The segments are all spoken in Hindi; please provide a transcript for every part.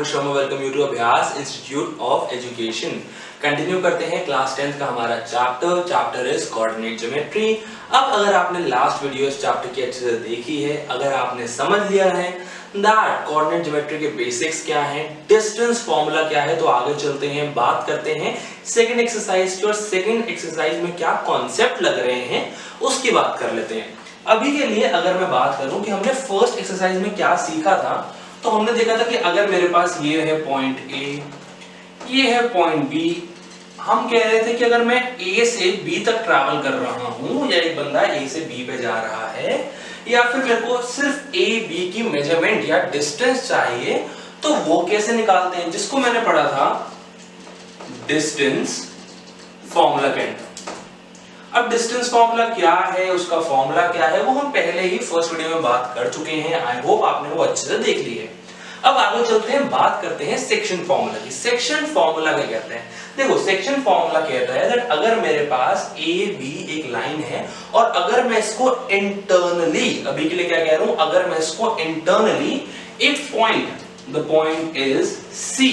Anand Sharma, welcome you to Abhyas institute of education. Continue करते हैं क्लास 10 का हमारा चैप्टर इज कोऑर्डिनेट ज्योमेट्री। अब अगर आपने लास्ट वीडियो इस चैप्टर की अच्छे से देखी है, अगर आपने समझ लिया है दैट कोऑर्डिनेट ज्योमेट्री के बेसिक्स क्या हैं, डिस्टेंस फार्मूला क्या है, तो आगे चलते हैं, बात करते हैं सेकंड एक्सरसाइज की। और सेकंड एक्सरसाइज में क्या कॉन्सेप्ट लग रहे हैं उसकी बात कर लेते हैं। अभी के लिए अगर मैं बात करूं कि हमने फर्स्ट एक्सरसाइज में क्या सीखा था, तो हमने देखा था कि अगर मेरे पास ये है पॉइंट ए, ये है पॉइंट बी, हम कह रहे थे कि अगर मैं ए से बी तक ट्रैवल कर रहा हूं या एक बंदा ए से बी पे जा रहा है, या फिर मेरे को सिर्फ ए बी की मेजरमेंट या डिस्टेंस चाहिए, तो वो कैसे निकालते हैं, जिसको मैंने पढ़ा था डिस्टेंस फॉर्मूला के अंदर। अब डिस्टेंस फॉर्मूला क्या है, उसका फॉर्मूला क्या है, वो हम पहले ही फर्स्ट वीडियो में बात कर चुके हैं। आई होप आपने वो अच्छे से देख ली है। अब आगे चलते हैं, बात करते हैं सेक्शन फॉर्मूला की। सेक्शन फॉर्मूला क्या कहते हैं? देखो, सेक्शन फॉर्मूला कहता है दैट अगर मेरे पास ए बी एक लाइन है और अगर मैं इसको इंटरनली, अभी के लिए क्या कह रहा हूं, अगर मैं इसको internally if point, the point is C,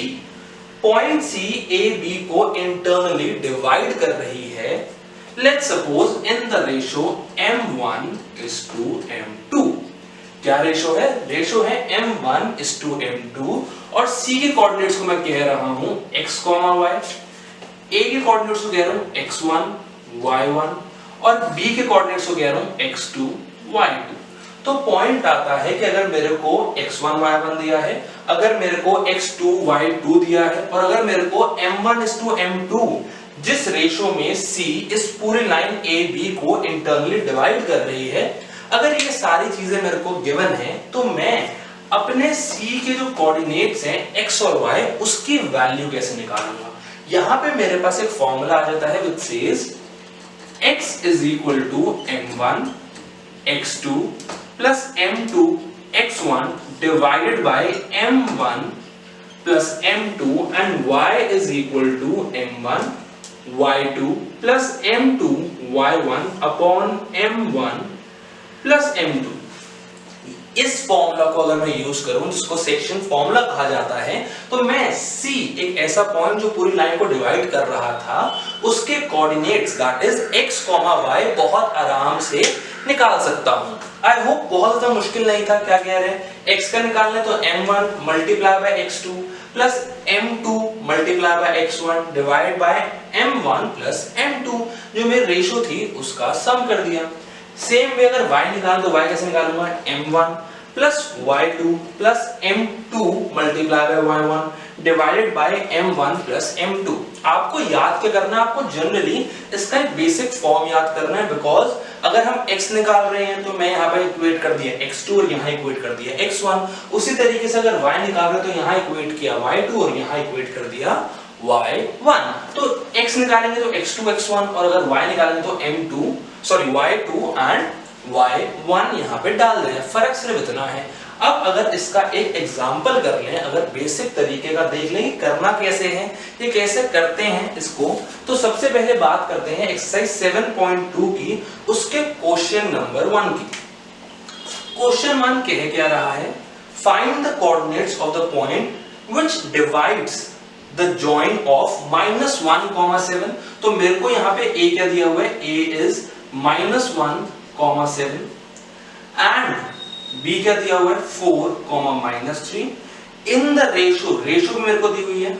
point C A B को इंटरनली डिवाइड कर रही है, let's suppose in the ratio m1 is to m2। क्या रेशो है? रेशो है m1 is to m2 और c के कोऑर्डिनेट्स को मैं कह रहा हूं x, y, a के कोऑर्डिनेट्स को कह रहा हूं x1, y1 और b के कोऑर्डिनेट्स को कह रहा हूं x2, y2। तो पॉइंट आता है कि अगर मेरे को x1, y1 दिया है, अगर मेरे को x2, y2 दिया है और अगर मेरे को m1 is to m2, जिस रेशो में C इस पूरी लाइन ए बी को इंटरनली डिवाइड कर रही है, अगर ये सारी चीजें मेरे को गिवन है, तो मैं अपने C के जो कोऑर्डिनेट्स हैं x और y, उसकी वैल्यू कैसे निकालूंगा। यहां पे मेरे पास एक फॉर्मूला आ जाता है which says x is equal to m1 x2 plus m2 x1 divided by m1 plus m2 and y is equal to m1 y2 plus m2 y1 upon m1 plus m2। इस फॉर्मूला को अगर मैं यूज करूं, जिसको सेक्शन फॉर्मूला कहा जाता है, तो मैं C, एक ऐसा पॉइंट जो पूरी लाइन को डिवाइड कर रहा था, उसके coordinates that is x, y बहुत आराम से निकाल सकता हूं। आई होप बहुत ज्यादा मुश्किल नहीं था। क्या कह रहे हैं, x का निकालना है तो m1 multiply by x2 plus m2 multiply by x1 divide by m1 plus m2, जो मेरी रेशो थी उसका सम कर दिया। सेम वे अगर y निकाल तो y कैसे निकालूंगा, m1 plus y2 plus m2 multiply by y1 divided by m1 plus m2। आपको याद क्या करना है, आपको जनरली इसका एक बेसिक फॉर्म याद करना है, बिकॉज अगर हम x निकाल रहे हैं तो मैं यहाँ पे इक्वेट कर दिया x2 और यहाँ इक्वेट कर दिया x1। उसी तरीके से अगर y निकाल रहे हैं तो यहाँ इक्वेट किया y2 और यहाँ इक्वेट कर दिया y1। तो x निकालेंगे तो x2 x1 और अगर y निकालेंगे तो y2 एंड y1 यहाँ पे डाल रहे हैं। फर्क सिर्फ इतना है। अब अगर इसका एक एग्जांपल कर लें, अगर बेसिक तरीके का देख लें करना कैसे है, ये कैसे करते हैं इसको, तो सबसे पहले बात करते हैं एक्सरसाइज 7.2 की, उसके क्वेश्चन नंबर 1 की। क्वेश्चन 1 कह क्या रहा है, find the coordinates of the point which divides the join of -1, 7। तो मेरे को यहाँ पे a क्या दिया हुआ है, a इज -1, 7 एंड b क्या दिया हुआ है 4, -3 इन द रेशो, रेशो भी मेरे को दी हुई है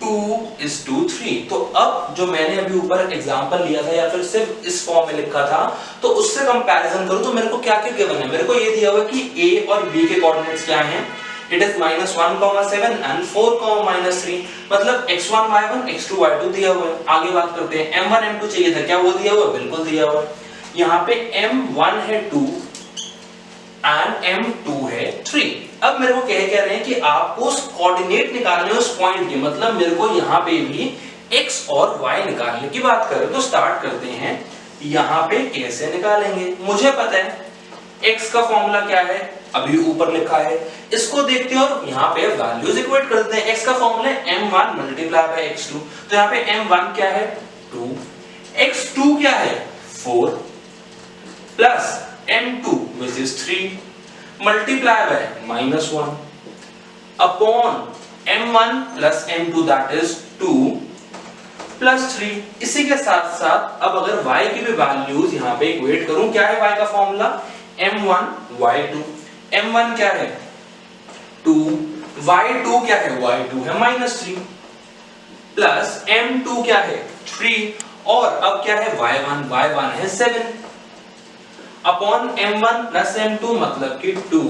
2:3। तो अब जो मैंने अभी ऊपर एग्जांपल लिया था या फिर सिर्फ इस फॉर्म में लिखा था, तो उससे कंपैरिजन करूं तो मेरे को क्या क्या गिवन है। मेरे को ये दिया हुआ है कि a और b के कोऑर्डिनेट्स क्या हैं, इट इज -1, 7 एंड 4, -3, मतलब x1 y1 x2 y2 दिया हुआ है। आगे बात करते हैं, m1 m2 चाहिए था, क्या वो दिया हुआ है? बिल्कुल दिया हुआ है। यहाँ पे m1 है 2 एंड m2 है 3। अब मेरे को कह रहे हैं कि आपको उस कोऑर्डिनेट निकालने उस पॉइंट के, मतलब मेरे को यहाँ पे भी x और y निकालने की बात करें, तो स्टार्ट करते हैं। यहाँ पे कैसे निकालेंगे, मुझे पता है x का फॉर्मूला क्या है, अभी ऊपर लिखा है, इसको देखते हैं और यहाँ पे वैल्यूज इक्वेट कर देते हैं। x का फॉर्मूला है m1 मल्टीप्लाई बाय x2, तो यहाँ पे m1 क्या है 2, x2 क्या है 4 plus m2 which is 3 multiply by -1 upon m1 plus m2 that is 2 plus 3। इसी के साथ साथ अब अगर y की भी वैल्यूज यहां पे इक्वेट करूं, क्या है y का फॉर्मूला m1 y2। m1 क्या है 2, y2 क्या है y2 है -3 प्लस m2 क्या है 3 और अब क्या है y1 है 7 अपॉन m1 प्लस m2 मतलब कि 2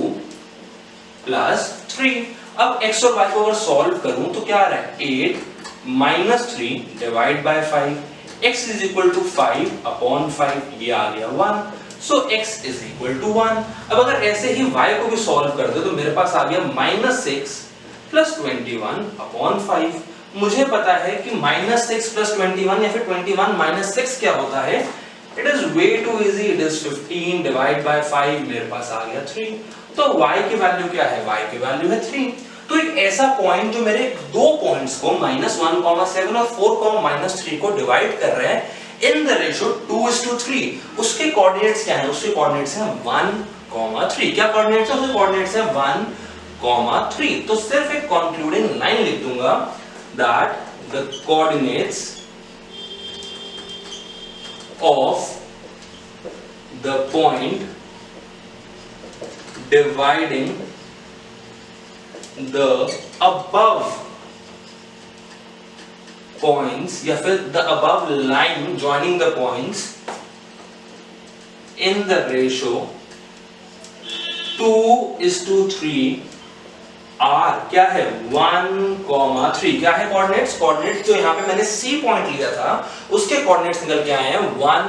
प्लस 3। अब x और y को अगर सॉल्व करूं तो क्या आ रहा है 8 -3 divide by 5 x is equal to 5 upon 5 ये आ गया 1 so x is equal to 1। अब अगर ऐसे ही y को भी सॉल्व कर दो तो मेरे पास आ गया -6 प्लस 21 अपॉन 5। मुझे पता है कि -6 प्लस 21 या फिर 21 माइनस 6 क्या होता है, it is way too easy, it is 15 divide by 5 मेरे पास आ गया 3। तो y की वैल्यू क्या है, y की वैल्यू है 3। तो एक ऐसा पॉइंट जो मेरे दो पॉइंट्स को -1, 7 और 4, -3 को डिवाइड कर रहे हैं इन द रेशियो 2:3, उसके कोऑर्डिनेट्स क्या हैं, उसके कोऑर्डिनेट्स हैं 1, 3। क्या कोऑर्डिनेट्स है, उसके कोऑर्डिनेट्स हैं 1, 3। तो सिर्फ एक कंक्लूडिंग लाइन लिख दूंगा that the coordinates of the point dividing the above points या फिर the above line joining the points in the ratio 2:3 R क्या है 1, 3। क्या है कोऑर्डिनेट्स, कोऑर्डिनेट्स जो यहाँ पे मैंने C पॉइंट लिया था उसके कोऑर्डिनेट्स निकल के आए हैं 1,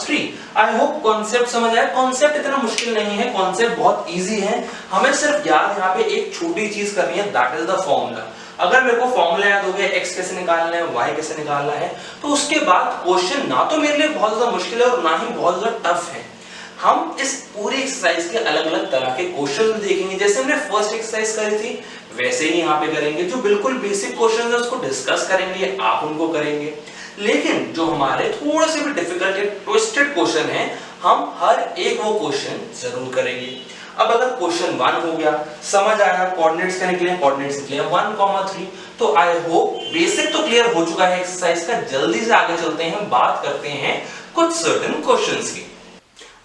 3। आई होप कॉन्सेप्ट समझ आया। कॉन्सेप्ट इतना मुश्किल नहीं है, कॉन्सेप्ट बहुत इजी है। हमें सिर्फ याद यहाँ पे एक छोटी चीज करनी है, दैट इज द फॉर्मूला। अगर मेरे को फॉर्मूला याद हो गया x कैसे निकालना है, y कैसे निकालना है, तो उसके बाद क्वेश्चन ना तो मेरे लिए बहुत ज्यादा मुश्किल है और ना ही बहुत ज्यादा टफ है। हम इस पूरी एक्सरसाइज के अलग अलग तरह के क्वेश्चन देखेंगे, जैसे हमने फर्स्ट एक्सरसाइज करी थी वैसे ही यहाँ पे करेंगे। जो बिल्कुल बेसिक क्वेश्चन है उसको डिस्कस करेंगे, आप उनको करेंगे। लेकिन जो हमारे थोड़े से भी डिफिकल्ट या ट्विस्टेड क्वेश्चन है, हम हर एक वो क्वेश्चन जरूर करेंगे। अब अगर क्वेश्चन 1 हो गया, समझ आया कोऑर्डिनेट्स क्या निकले, कोऑर्डिनेट्स निकले 1, 3, तो आई होप बेसिक तो क्लियर हो चुका है एक्सरसाइज का। जल्दी से आगे चलते हैं, बात करते हैं कुछ सर्टेन क्वेश्चंस की।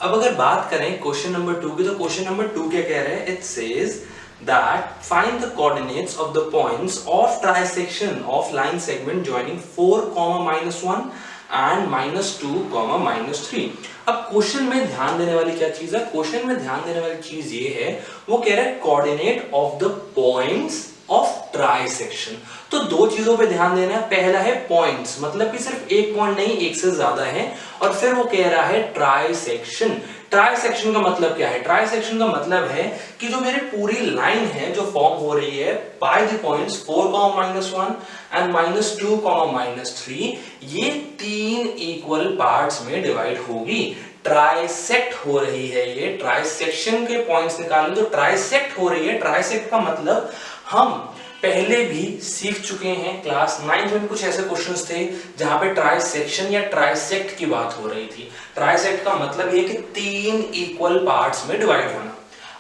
अब अगर बात करें क्वेश्चन नंबर 2 की, तो क्वेश्चन नंबर 2 क्या कह रहे हैं, it says that find the coordinates of the points of trisection of line segment joining 4, -1 and -2, -3। अब क्वेश्चन में ध्यान देने वाली क्या चीज है, क्वेश्चन में ध्यान देने वाली चीज ये है, वो कह रहा है coordinate of the points of trisection. तो दो चीजों पे ध्यान देना है। पहला है पॉइंट्स, मतलब कि सिर्फ एक पॉइंट नहीं, एक से ज्यादा है। और फिर वो कह रहा है ट्राइसेक्शन। ट्राइसेक्शन का मतलब क्या है, ट्राइसेक्शन का मतलब है कि जो मेरी पूरी लाइन है जो फॉर्म हो रही है बाय द पॉइंट्स 4, -1 एंड -2, -3, ये 3 इक्वल पार्ट्स में डिवाइड होगी। ट्राइसेक्ट हो रही है, ये ट्राइसेक्शन के पॉइंट्स निकालें तो ट्राइसेक्ट हो रही है। ट्राइसेक्ट का मतलब हम पहले भी सीख चुके हैं, क्लास 9 में कुछ ऐसे क्वेश्चंस थे जहां पे ट्राइसेक्शन या ट्राइसेक्ट की बात हो रही थी। ट्राइसेक्ट का मतलब ये कि 3 इक्वल पार्ट्स में डिवाइड होना।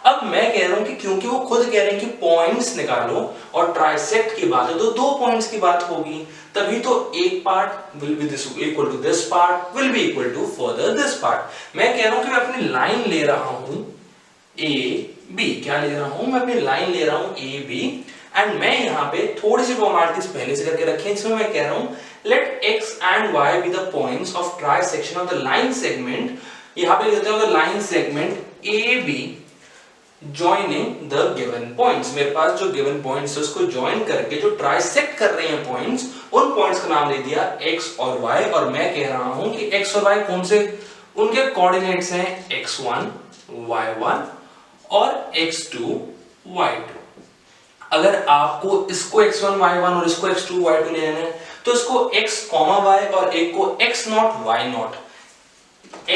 अब मैं कह रहा हूं कि क्योंकि वो खुद कह रहे हैं कि पॉइंट्स निकालो और ट्राइसेक्ट की बात है तो 2 पॉइंट्स की बात होगी, तभी तो एक part will be this equal to this part will be equal to further this part. मैं कह रहा हूं कि मैं अपनी लाइन ले रहा हूं ए बी, क्या ले रहा हूं, मैं अपनी लाइन ले रहा हूं ए बी, एंड मैं यहाँ पे थोड़ी सी फॉर्मेलिटीज पहले से करके रखी है, जिसमें मैं कह रहा हूं let x and y be the points of trisection of the line segment. यहाँ पे लिखते हैं the line segment A B joining the given points. मेरे पास जो गिवन पॉइंट्स है उसको ज्वाइन करके जो ट्राइसेक्ट कर रहे हैं पॉइंट्स, उन पॉइंट्स का नाम दे दिया x और y। और मैं कह रहा हूं कि x और y कौन से, उनके कोऑर्डिनेट्स हैं x1, y1 और x2, y2। अगर आपको इसको x1, y1 और इसको x2, y2 लेना है तो इसको x, y और एक को x0, y0,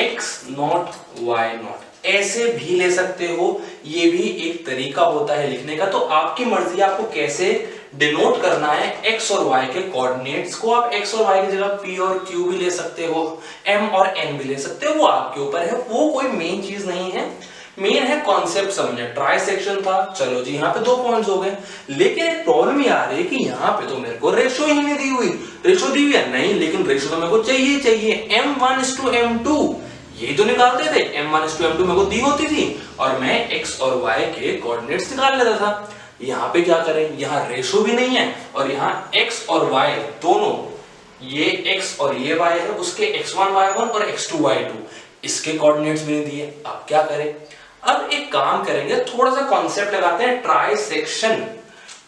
x0, y0 ऐसे भी ले सकते हो। ये भी एक तरीका होता है लिखने का। तो आपकी मर्जी है आपको कैसे डिनोट करना है x और y के कोऑर्डिनेट्स को। आप x और y की जगह p और q भी ले सकते हो, m और n भी ले सकते हो, वो आपके ऊपर है, वो कोई मेन चीज नहीं है। मेन है कॉन्सेप्ट समझना। ट्राइसेक्शन था, चलो जी यहाँ पे 2 पॉइंट्स हो गए, लेकिन एक प्रॉब्लम ये आ रही है कि यहाँ पे तो मेरे को रेशो ही नहीं दी हुई। रेशो दी हुई है नहीं, लेकिन रेशो तो मेरे को चाहिए m1:m2, ये तो निकालते थे। m1:m2 मेरे को दी होती थी और मैं x और y के कोऑर्डिनेट्स निकाल लेता था। यहाँ पे क्या करें, यहाँ रेशो भी नहीं है और यहाँ x और y दोनों, ये x और ये y है, उसके x1 y1 और x2 y2, इसके कोऑर्डिनेट्स भी नहीं दिए। अब क्या करें, अब एक काम करेंगे, थोड़ा सा कॉन्सेप्ट लगाते हैं, ट्राइसेक्शन।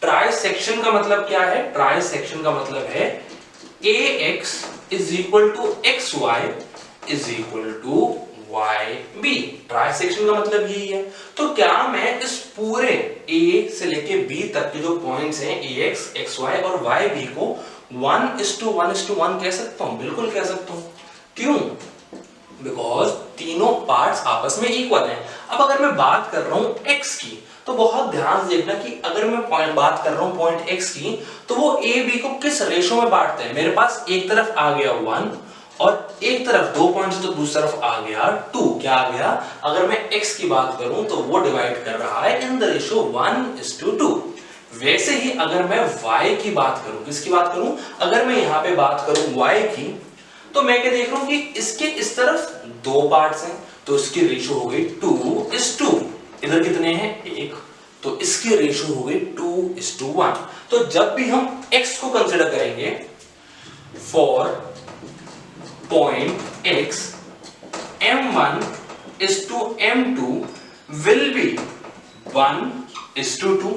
ट्राइसेक्शन का मतलब क्या है, ट्राइसेक्शन का मतलब है ax is equal to xy is equal to yb। Trisection का मतलब यही है। तो क्या मैं इस पूरे a से लेके b तक के जो पॉइंट्स हैं ax, xy और yb को 1:1:1 कह सकता हूं? बिल्कुल कह सकता हूं। क्यों? बिकॉज तीनों पार्ट्स आपस में इक्वल हैं। अब अगर मैं बात कर रहा हूं x की, तो बहुत ध्यान से देखना कि अगर मैं बात कर रहा हूं पॉइंट x की, तो वो a b को किस रेशो में बांटते हैं। मेरे पास एक तरफ आ गया 1 और एक तरफ 2 पॉइंट्स, तो दूसरी तरफ आ गया 2। क्या आ गया, अगर मैं x की बात करूं तो वो डिवाइड कर रहा है इन द रेशो 1:2। वैसे ही अगर मैं y की बात करूं, किसकी बात करूं, अगर मैं यहां पे बात करूं y की, तो मैं क्या देख रहा हूं कि इसके इस तरफ 2 पार्ट्स हैं, तो इसकी रेशो हो गई 2:2। इधर कितने हैं, 1, तो इसकी रेशो हो गई 2:1। तो जब भी हम x को कंसीडर करेंगे for point x, m1:m2 will be 1:2।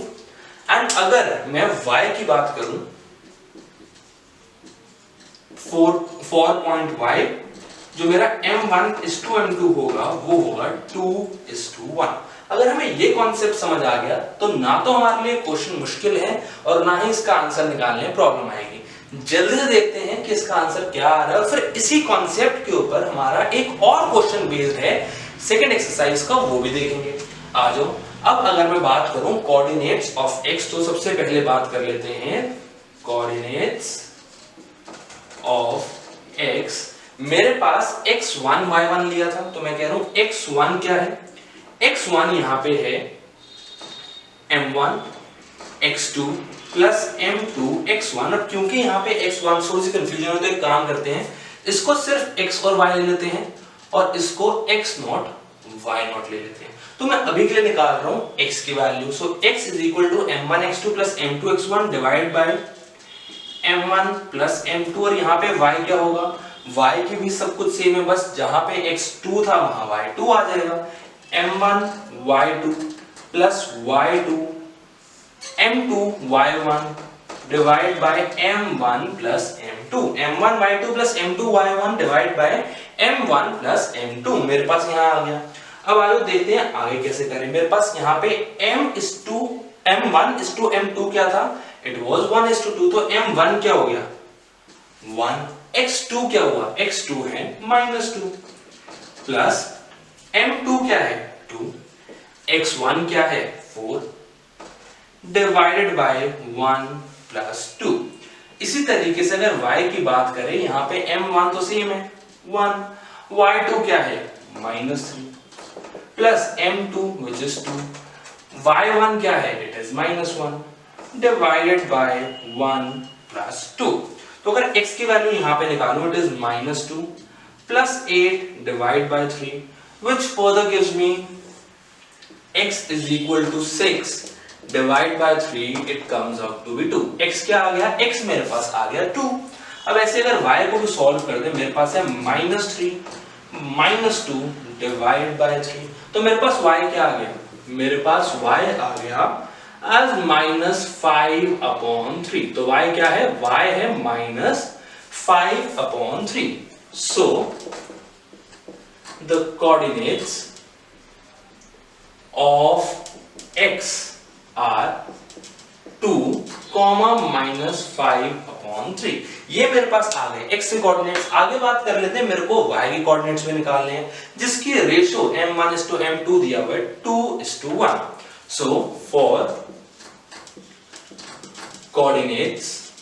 And अगर मैं y की बात करूं फॉर पॉइंट y, जो मेरा m1:m2 होगा वो होगा 2:1। अगर हमें ये कॉन्सेप्ट समझ आ गया तो ना तो हमारे लिए क्वेश्चन मुश्किल है और ना ही इसका आंसर निकालने में प्रॉब्लम आएगी। जल्दी से देखते हैं कि इसका आंसर क्या आ रहा है, और फिर इसी कॉन्सेप्ट के ऊपर हमारा एक और क्वेश्चन बेस्ड है सेकंड एक्सरसाइज का, वो भी देखेंगे। आ जाओ। अब अगर मैं बात करूं कोऑर्डिनेट्स ऑफ x, तो सबसे पहले बात कर लेते हैं कोऑर्डिनेट्स ऑफ x। मेरे पास x1 y1 लिया था, तो मैं कह रहा हूं x1 क्या है, x1 यहां पे है m1 x2 plus m2 x1। अब क्योंकि यहां पे x1 थोड़ी सी कंफ्यूजन है, तो एक काम करते हैं, इसको सिर्फ x और y ले लेते हैं और इसको x0 y0 ले लेते हैं। तो मैं अभी के लिए निकाल रहा हूं x की value. So x is equal to m1 x2 plus m2 x1 divide by m1 plus m2, और यहाँ पे y क्या होगा, y की भी सब कुछ सेम है, बस जहां पे x2 था वहां y2 आ जाएगा। m1 y2 plus y2 m2 y1 divide by m1 plus m2। m1 y2 plus m2 y1 divide by m1 plus m2 मेरे पास यहाँ आ गया। अब आगे देखते हैं आगे कैसे करें। मेरे पास यहाँ पे m1:m2 क्या था, इट वाज 1:2, तो m1 क्या हो गया 1, x2 क्या हुआ, x2 है -2, प्लस m2 क्या है 2, x1 क्या है 4, डिवाइडेड बाय 1 प्लस 2। इसी तरीके से अगर y की बात करें, यहाँ पे m1 तो सेम है 1, y2 क्या है -3 plus m2 which is 2, y1 क्या है, it is -1 divided by 1 plus 2। तो अगर x की वैल्यू यहाँ पे निकालूं, it is -2 plus 8 divide by 3, which further gives me x is equal to 6 divide by 3, it comes out to be 2। x क्या आ गया, x मेरे पास आ गया 2। अब ऐसे अगर y को भी सॉल्व कर दे, मेरे पास है -3 -2 डिवाइड बाय 3, तो मेरे पास y क्या आ गया, मेरे पास y आ गया as -5/3। तो y क्या है, y है -5/3। So the coordinates of x are 2, -5/3। ये मेरे पास आ गए x के कोऑर्डिनेट्स। आगे बात कर लेते हैं, मेरे को y के कोऑर्डिनेट्स भी निकालने हैं, जिसकी रेशो m1:m2 दिया हुआ है 2:1। So for coordinates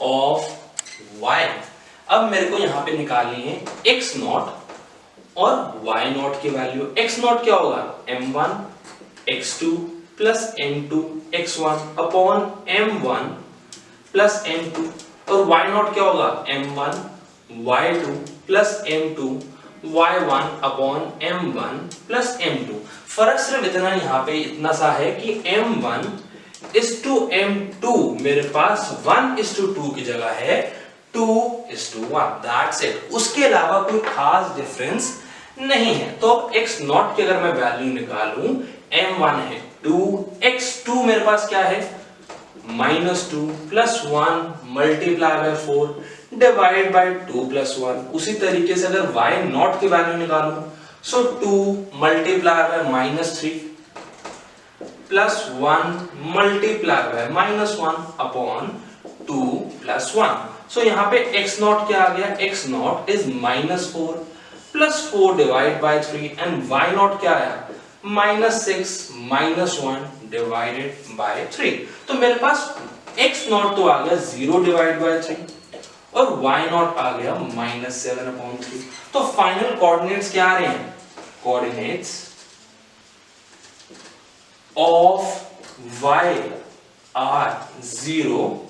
of y, अब मेरे को यहां पे निकालनी है x0 और y नॉट की वैल्यू, x नॉट क्या होगा m1 x2 plus m2 x1 upon m1 plus m2 और y नॉट क्या होगा m1 y2 plus m2 y1 upon m1 plus m2। फर्क सिर्फ इतना यहाँ पे इतना सा है कि m1 इस टू m2 मेरे पास 1:2 की जगह है 2:1, दैट्स इट। उसके अलावा कोई खास डिफरेंस नहीं है। तो अब x नॉट की अगर मैं वैल्यू निकालूं, m1 है 2, x2 मेरे पास क्या है -2 plus 1 multiply by 4 divide by 2 plus 1। उसी तरीके से अगर y नॉट की वैल्यू निकालूं, सो 2 multiply by -3 plus 1 multiply by -1 upon 2 plus 1। सो यहाँ पे x नॉट क्या आ गया, x not is -4 plus 4 divide by 3 and y not क्या आया -6 -1 डिवाइडेड बाय 3। तो मेरे पास x नॉट तो आ गया 0 डिवाइड बाय 3 और y नॉट आ गया -7/3। तो फाइनल कोऑर्डिनेट्स क्या आ रहे हैं, कोऑर्डिनेट्स ऑफ y आर 0,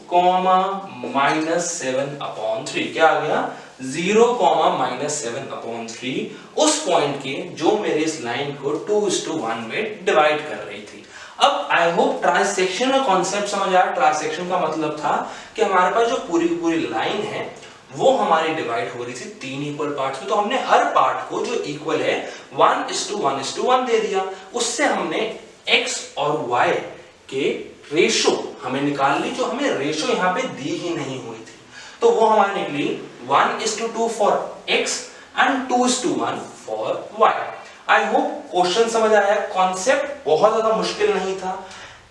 -7/3। क्या आ गया 0, -7/3 उस पॉइंट के जो मेरे इस लाइन को 2:1 में डिवाइड कर रही थी। अब आई होप ट्रांससेक्शन का कॉन्सेप्ट समझ आया। ट्रांससेक्शन का मतलब था कि हमारे पास जो पूरी पूरी लाइन है वो हमारी डिवाइड हो रही थी 3 इक्वल पार्ट्स में। तो हमने हर पार्ट को जो इक्वल है 1:1:1 दे दिया। उससे हमने x और y के रेशो हमें निकाल ली, जो हमें रेशो यहाँ पे दी ही नहीं हुई थी। तो वो हमारी निकली 1:2 for x and 2:1 for y। I hope question समझ आया। कॉन्सेप्ट बहुत ज्यादा मुश्किल नहीं था।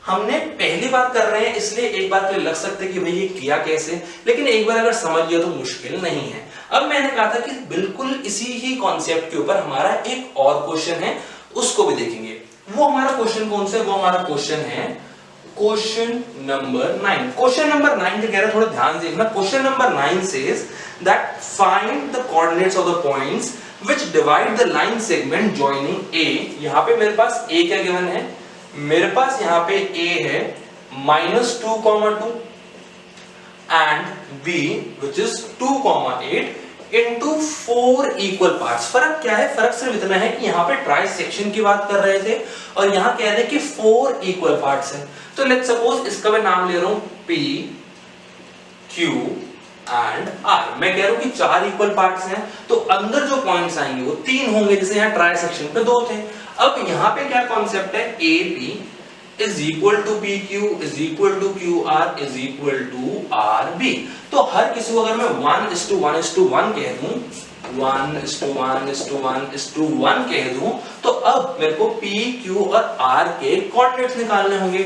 हमने पहली बार कर रहे हैं इसलिए एक बार के लिए लग सकते कि भाई ये किया कैसे, लेकिन एक बार अगर समझ गया तो मुश्किल नहीं है। अब मैंने कहा था कि बिल्कुल इसी ही कॉन्सेप्ट के ऊपर हमारा एक और क्वेश्चन है, उसको भी देखेंगे। वो हमारा क्वेश्चन कौन सा है, वो हमारा क्वेश्चन है क्वेश्चन नंबर 9। क्वेश्चन नंबर 9 जो कह रहा है थोड़ा ध्यान से देखना। Question number 9 says that find the coordinates of the points which divide the line segment joining A. यहां पे मेरे पास ए क्या गिवन है, मेरे पास यहां पे a है -2,2 and b which is 2,8 into 4 equal parts. फर्क क्या है, फर्क सिर्फ इतना है कि यहाँ पे ट्राइसेक्शन की बात कर रहे थे और यहाँ कह रहे हैं कि 4 इक्वल पार्ट्स हैं। तो लेट्स सपोज इसका मैं नाम ले रहा हूँ P, Q एंड R। मैं कह रहा हूँ कि 4 इक्वल पार्ट्स हैं, तो अंदर जो पॉइंट्स आएंगे वो 3 होंगे, जैसे यहाँ ट्राइसेक्शन पे 2 थे। अब यहाँ पे क्या कॉन्सेप्ट है, AP is equal to PQ is equal to QR is equal to RB। तो हर किसी को अगर मैं 1:1:1 कह दूं, 1:1:1:1 कह दूं, तो अब मेरे को P, Q और R के कोऑर्डिनेट्स निकालने होंगे।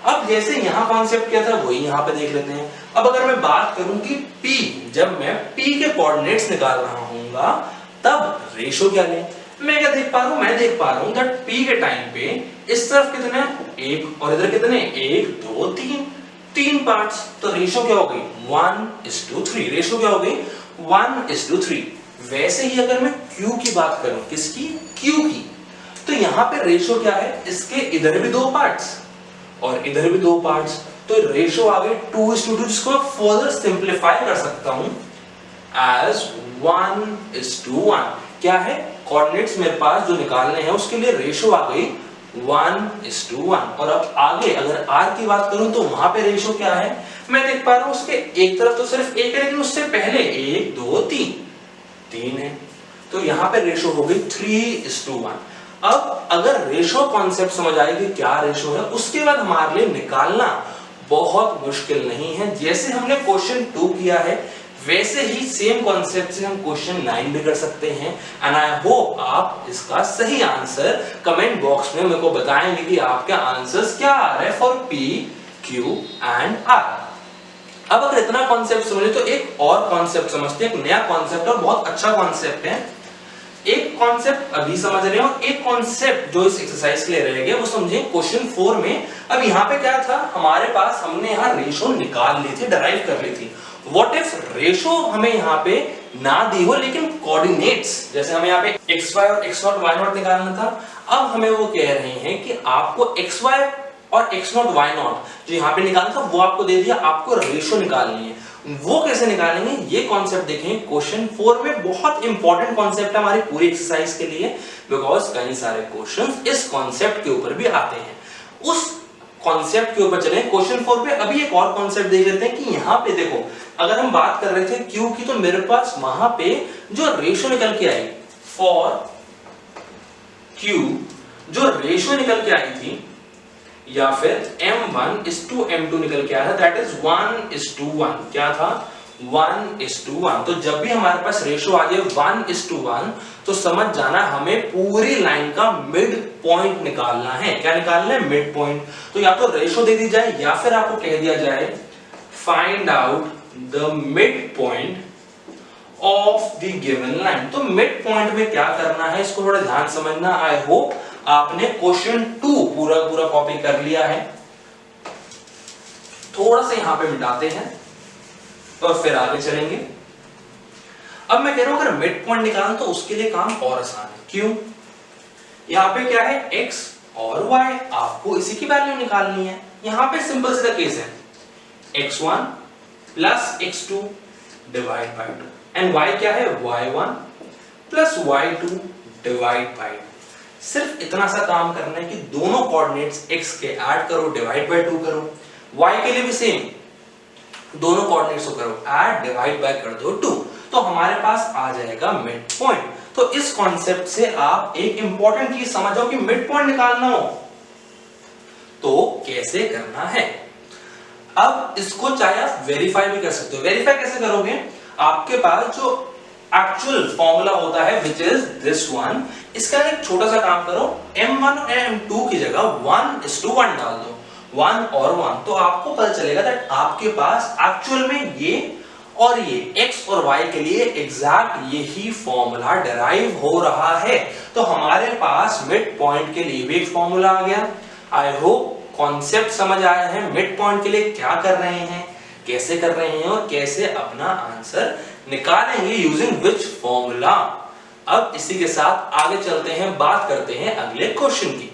अब जैसे यहाँ कॉन्सेप्ट क्या था वही यहाँ पे देख लेते हैं। अब अगर मैं बात करूं कि P, जब मैं P के कोऑर्डिनेट्स निकाल रहा हूँगा तब रेशो क्या लें, मैं क्या देख पा रहा हूं, मैं देख पा रहा हूं दैट P के टाइम पे इस तरफ कितने 1 और इधर कितने 1 2 3 पार्ट्स। तो रेशो क्या हो गई 1:3। रेशो क्या हो गई 1:3। वैसे ही अगर मैं Q की बात करूं, किसकी, Q की, तो यहां पे रेशो क्या है, इसके इधर भी 2 पार्ट्स और इधर भी 2 पार्ट्स। तो रेशो आ गई 2:2, जिसको मैं फर्दर सिंपलीफाई कर सकता हूं एज 1:1। क्या है, कोऑर्डिनेट्स मेरे पास जो निकालने हैं उसके लिए रेशो आ गई 1:1। और अब आगे अगर R की बात करूं तो वहां पे रेशो क्या है, मैं देख पा रहा हूं उसके एक तरफ तो सिर्फ 1 है, लेकिन उससे पहले 1 2 3 है, तो यहां पे रेशो हो गई 3:1। अब अगर रेशो कॉन्सेप्ट समझ आएगी क्या रेशो है, उसके बाद हमारे लिए निकालना बहुत मुश्किल नहीं है। जैसे हमने क्वेश्चन 2 किया है वैसे ही सेम कॉन्सेप्ट से हम क्वेश्चन 9 भी कर सकते हैं। एंड आई होप आप इसका सही आंसर कमेंट बॉक्स में मेरे को बताएंगे कि आपका आंसर्स क्या आ रहा है for P, Q and R। अब अगर इतना कॉन्सेप्ट समझे तो एक और कॉन्सेप्ट समझते हैं, एक नया कॉन्सेप्ट और बहुत अच्छा कॉन्सेप्ट है। एक कॉन्सेप्ट अभी समझ रहे हैं और एक कॉन्सेप्ट जो इस एक्सरसाइज के लिए रह गया वो समझे क्वेश्चन 4 में। अब यहाँ पे क्या था, हमारे पास हमने यहाँ रेशो निकाल ली थी, डराइव कर ली थी। व्हाट इफ रेशो हमें यहाँ पे ना दी हो लेकिन कोऑर्डिनेट्स, जैसे हमें यहाँ पे xy और x0 y0 निकालना था, अब हमें वो कह रहे हैं कि आपको xy और x0 y0 जो यहाँ पे निकालना था वो आपको दे दिया, आपको रेशियो निकालनी है। वो कैसे निकालेंगे ये कॉन्सेप्ट देखेंगे क्वेश्चन 4 में। बहुत इंपॉर्टेंट कॉन्सेप्ट है हमारी पूरी एक्सरसाइज के लिए, बिकॉज कई सारे क्वेश्चंस इस कॉन्सेप्ट के ऊपर भी आते हैं। उस कॉन्सेप्ट के ऊपर चलें क्वेश्चन 4 पे। अभी एक और कॉन्सेप्ट देख लेते हैं कि यहाँ पे देखो, अगर हम बात कर रहे थे Q की, तो मेरे पास वहां पे जो रेशियो निकल के आई फॉर Q, जो रेशियो निकल के आई थी, या फिर M1:M2 निकल के आया था, दैट इज 1:1। क्या था? 1:1। तो जब भी हमारे पास रेशियो आ जाए 1:1, तो समझ जाना हमें पूरी लाइन का मिड पॉइंट निकालना है। क्या निकालना है? Mid point. तो या तो रेशियो दे दी जाए या फिर आपको कह दिया जाए find out the mid point of the given line. तो मिड पॉइंट में क्या करना है इसको थोड़ा ध्यान समझना। आई होप आपने क्वेश्चन 2 पूरा कॉपी कर लिया है। थोड़ा सा यहां पे मिटाते हैं और फिर आगे चलेंगे। अब मैं कह रहा हूं अगर मिड पॉइंट निकालना तो उसके लिए काम और आसान है। क्यों? यहां पे क्या है? x और y, आपको इसी की वैल्यू निकालनी है। यहां पे सिंपल सा केस है, x1 plus x2 divide by 2, and y क्या है? y1 plus y2 divide by 2। सिर्फ इतना सा काम करना है कि दोनों कोऑर्डिनेट्स x के ऐड करो, डिवाइड बाय 2 करो। y के लिए भी सेम, दोनों कोऑर्डिनेट्स को करो, ऐड डिवाइड बाय कर दो 2, तो हमारे पास आ जाएगा मिड पॉइंट। तो इस कॉन्सेप्ट से आप एक इंपॉर्टेंट चीज समझ जाओ कि मिड पॉइंट निकालना हो तो कैसे करना है। अब इसको चाहे आप वेरीफाई भी कर सकते हो। वेरीफाई कैसे करोगे? आपके पास जो एक्चुअल फॉर्मूला होता है विच इज दिस वन, इसका एक छोटा सा काम करो, m1 और m2 की जगह 1:1 डाल दो, 1 और 1, तो आपको पता चलेगा दैट आपके पास एक्चुअल में ये और ये x और y के लिए एग्जैक्ट यही फॉर्मूला डिराइव हो रहा है। तो हमारे पास मिड पॉइंट के लिए भी एक फॉर्मूला आ गया। आई होप कॉन्सेप्ट समझ आया है मिड पॉइंट के लिए क्या कर रहे हैं, कैसे कर रहे हैं और कैसे अपना आंसर निकालेंगे यूजिंग विच फॉर्मूला। अब इसी के साथ आगे चलते हैं, बात करते हैं अगले क्वेश्चन की।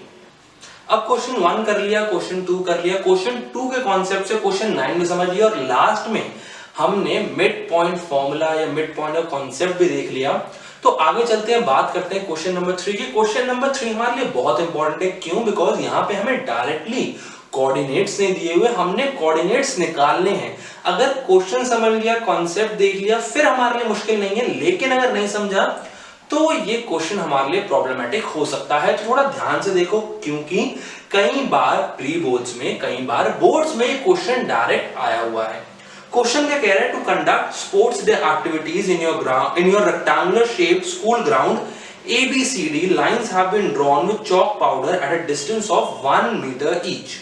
अब क्वेश्चन 1 कर लिया, क्वेश्चन 2 कर लिया, क्वेश्चन 2 के कॉन्सेप्ट से क्वेश्चन 9 में समझ लिया, और लास्ट में हमने मिड पॉइंट फॉर्मूला या मिड पॉइंट का कॉन्सेप्ट भी देख लिया। तो आगे चलते हैं, बात करते हैं क्वेश्चन नंबर 3 की। क्वेश्चन नंबर 3 हमारे लिए बहुत इंपॉर्टेंट है। क्यों? बिकॉज यहाँ पे हमें डायरेक्टली कोऑर्डिनेट्स नहीं दिए हुए, हमने कोऑर्डिनेट्स निकालने हैं। अगर क्वेश्चन समझ लिया, कॉन्सेप्ट देख लिया, फिर हमारे लिए मुश्किल नहीं है, लेकिन अगर नहीं समझा तो ये क्वेश्चन हमारे लिए प्रॉब्लमेटिक हो सकता है। तो थोड़ा ध्यान से देखो, क्योंकि कई बार प्री बोर्ड्स में, कई बार बोर्ड्स में ये क्वेश्चन डायरेक्ट आया हुआ है। क्वेश्चन क्या कह रहा है? To conduct sports day activities in your rectangular shaped school ground ABCD lines have been drawn with chalk powder at a distance of 1 meter each.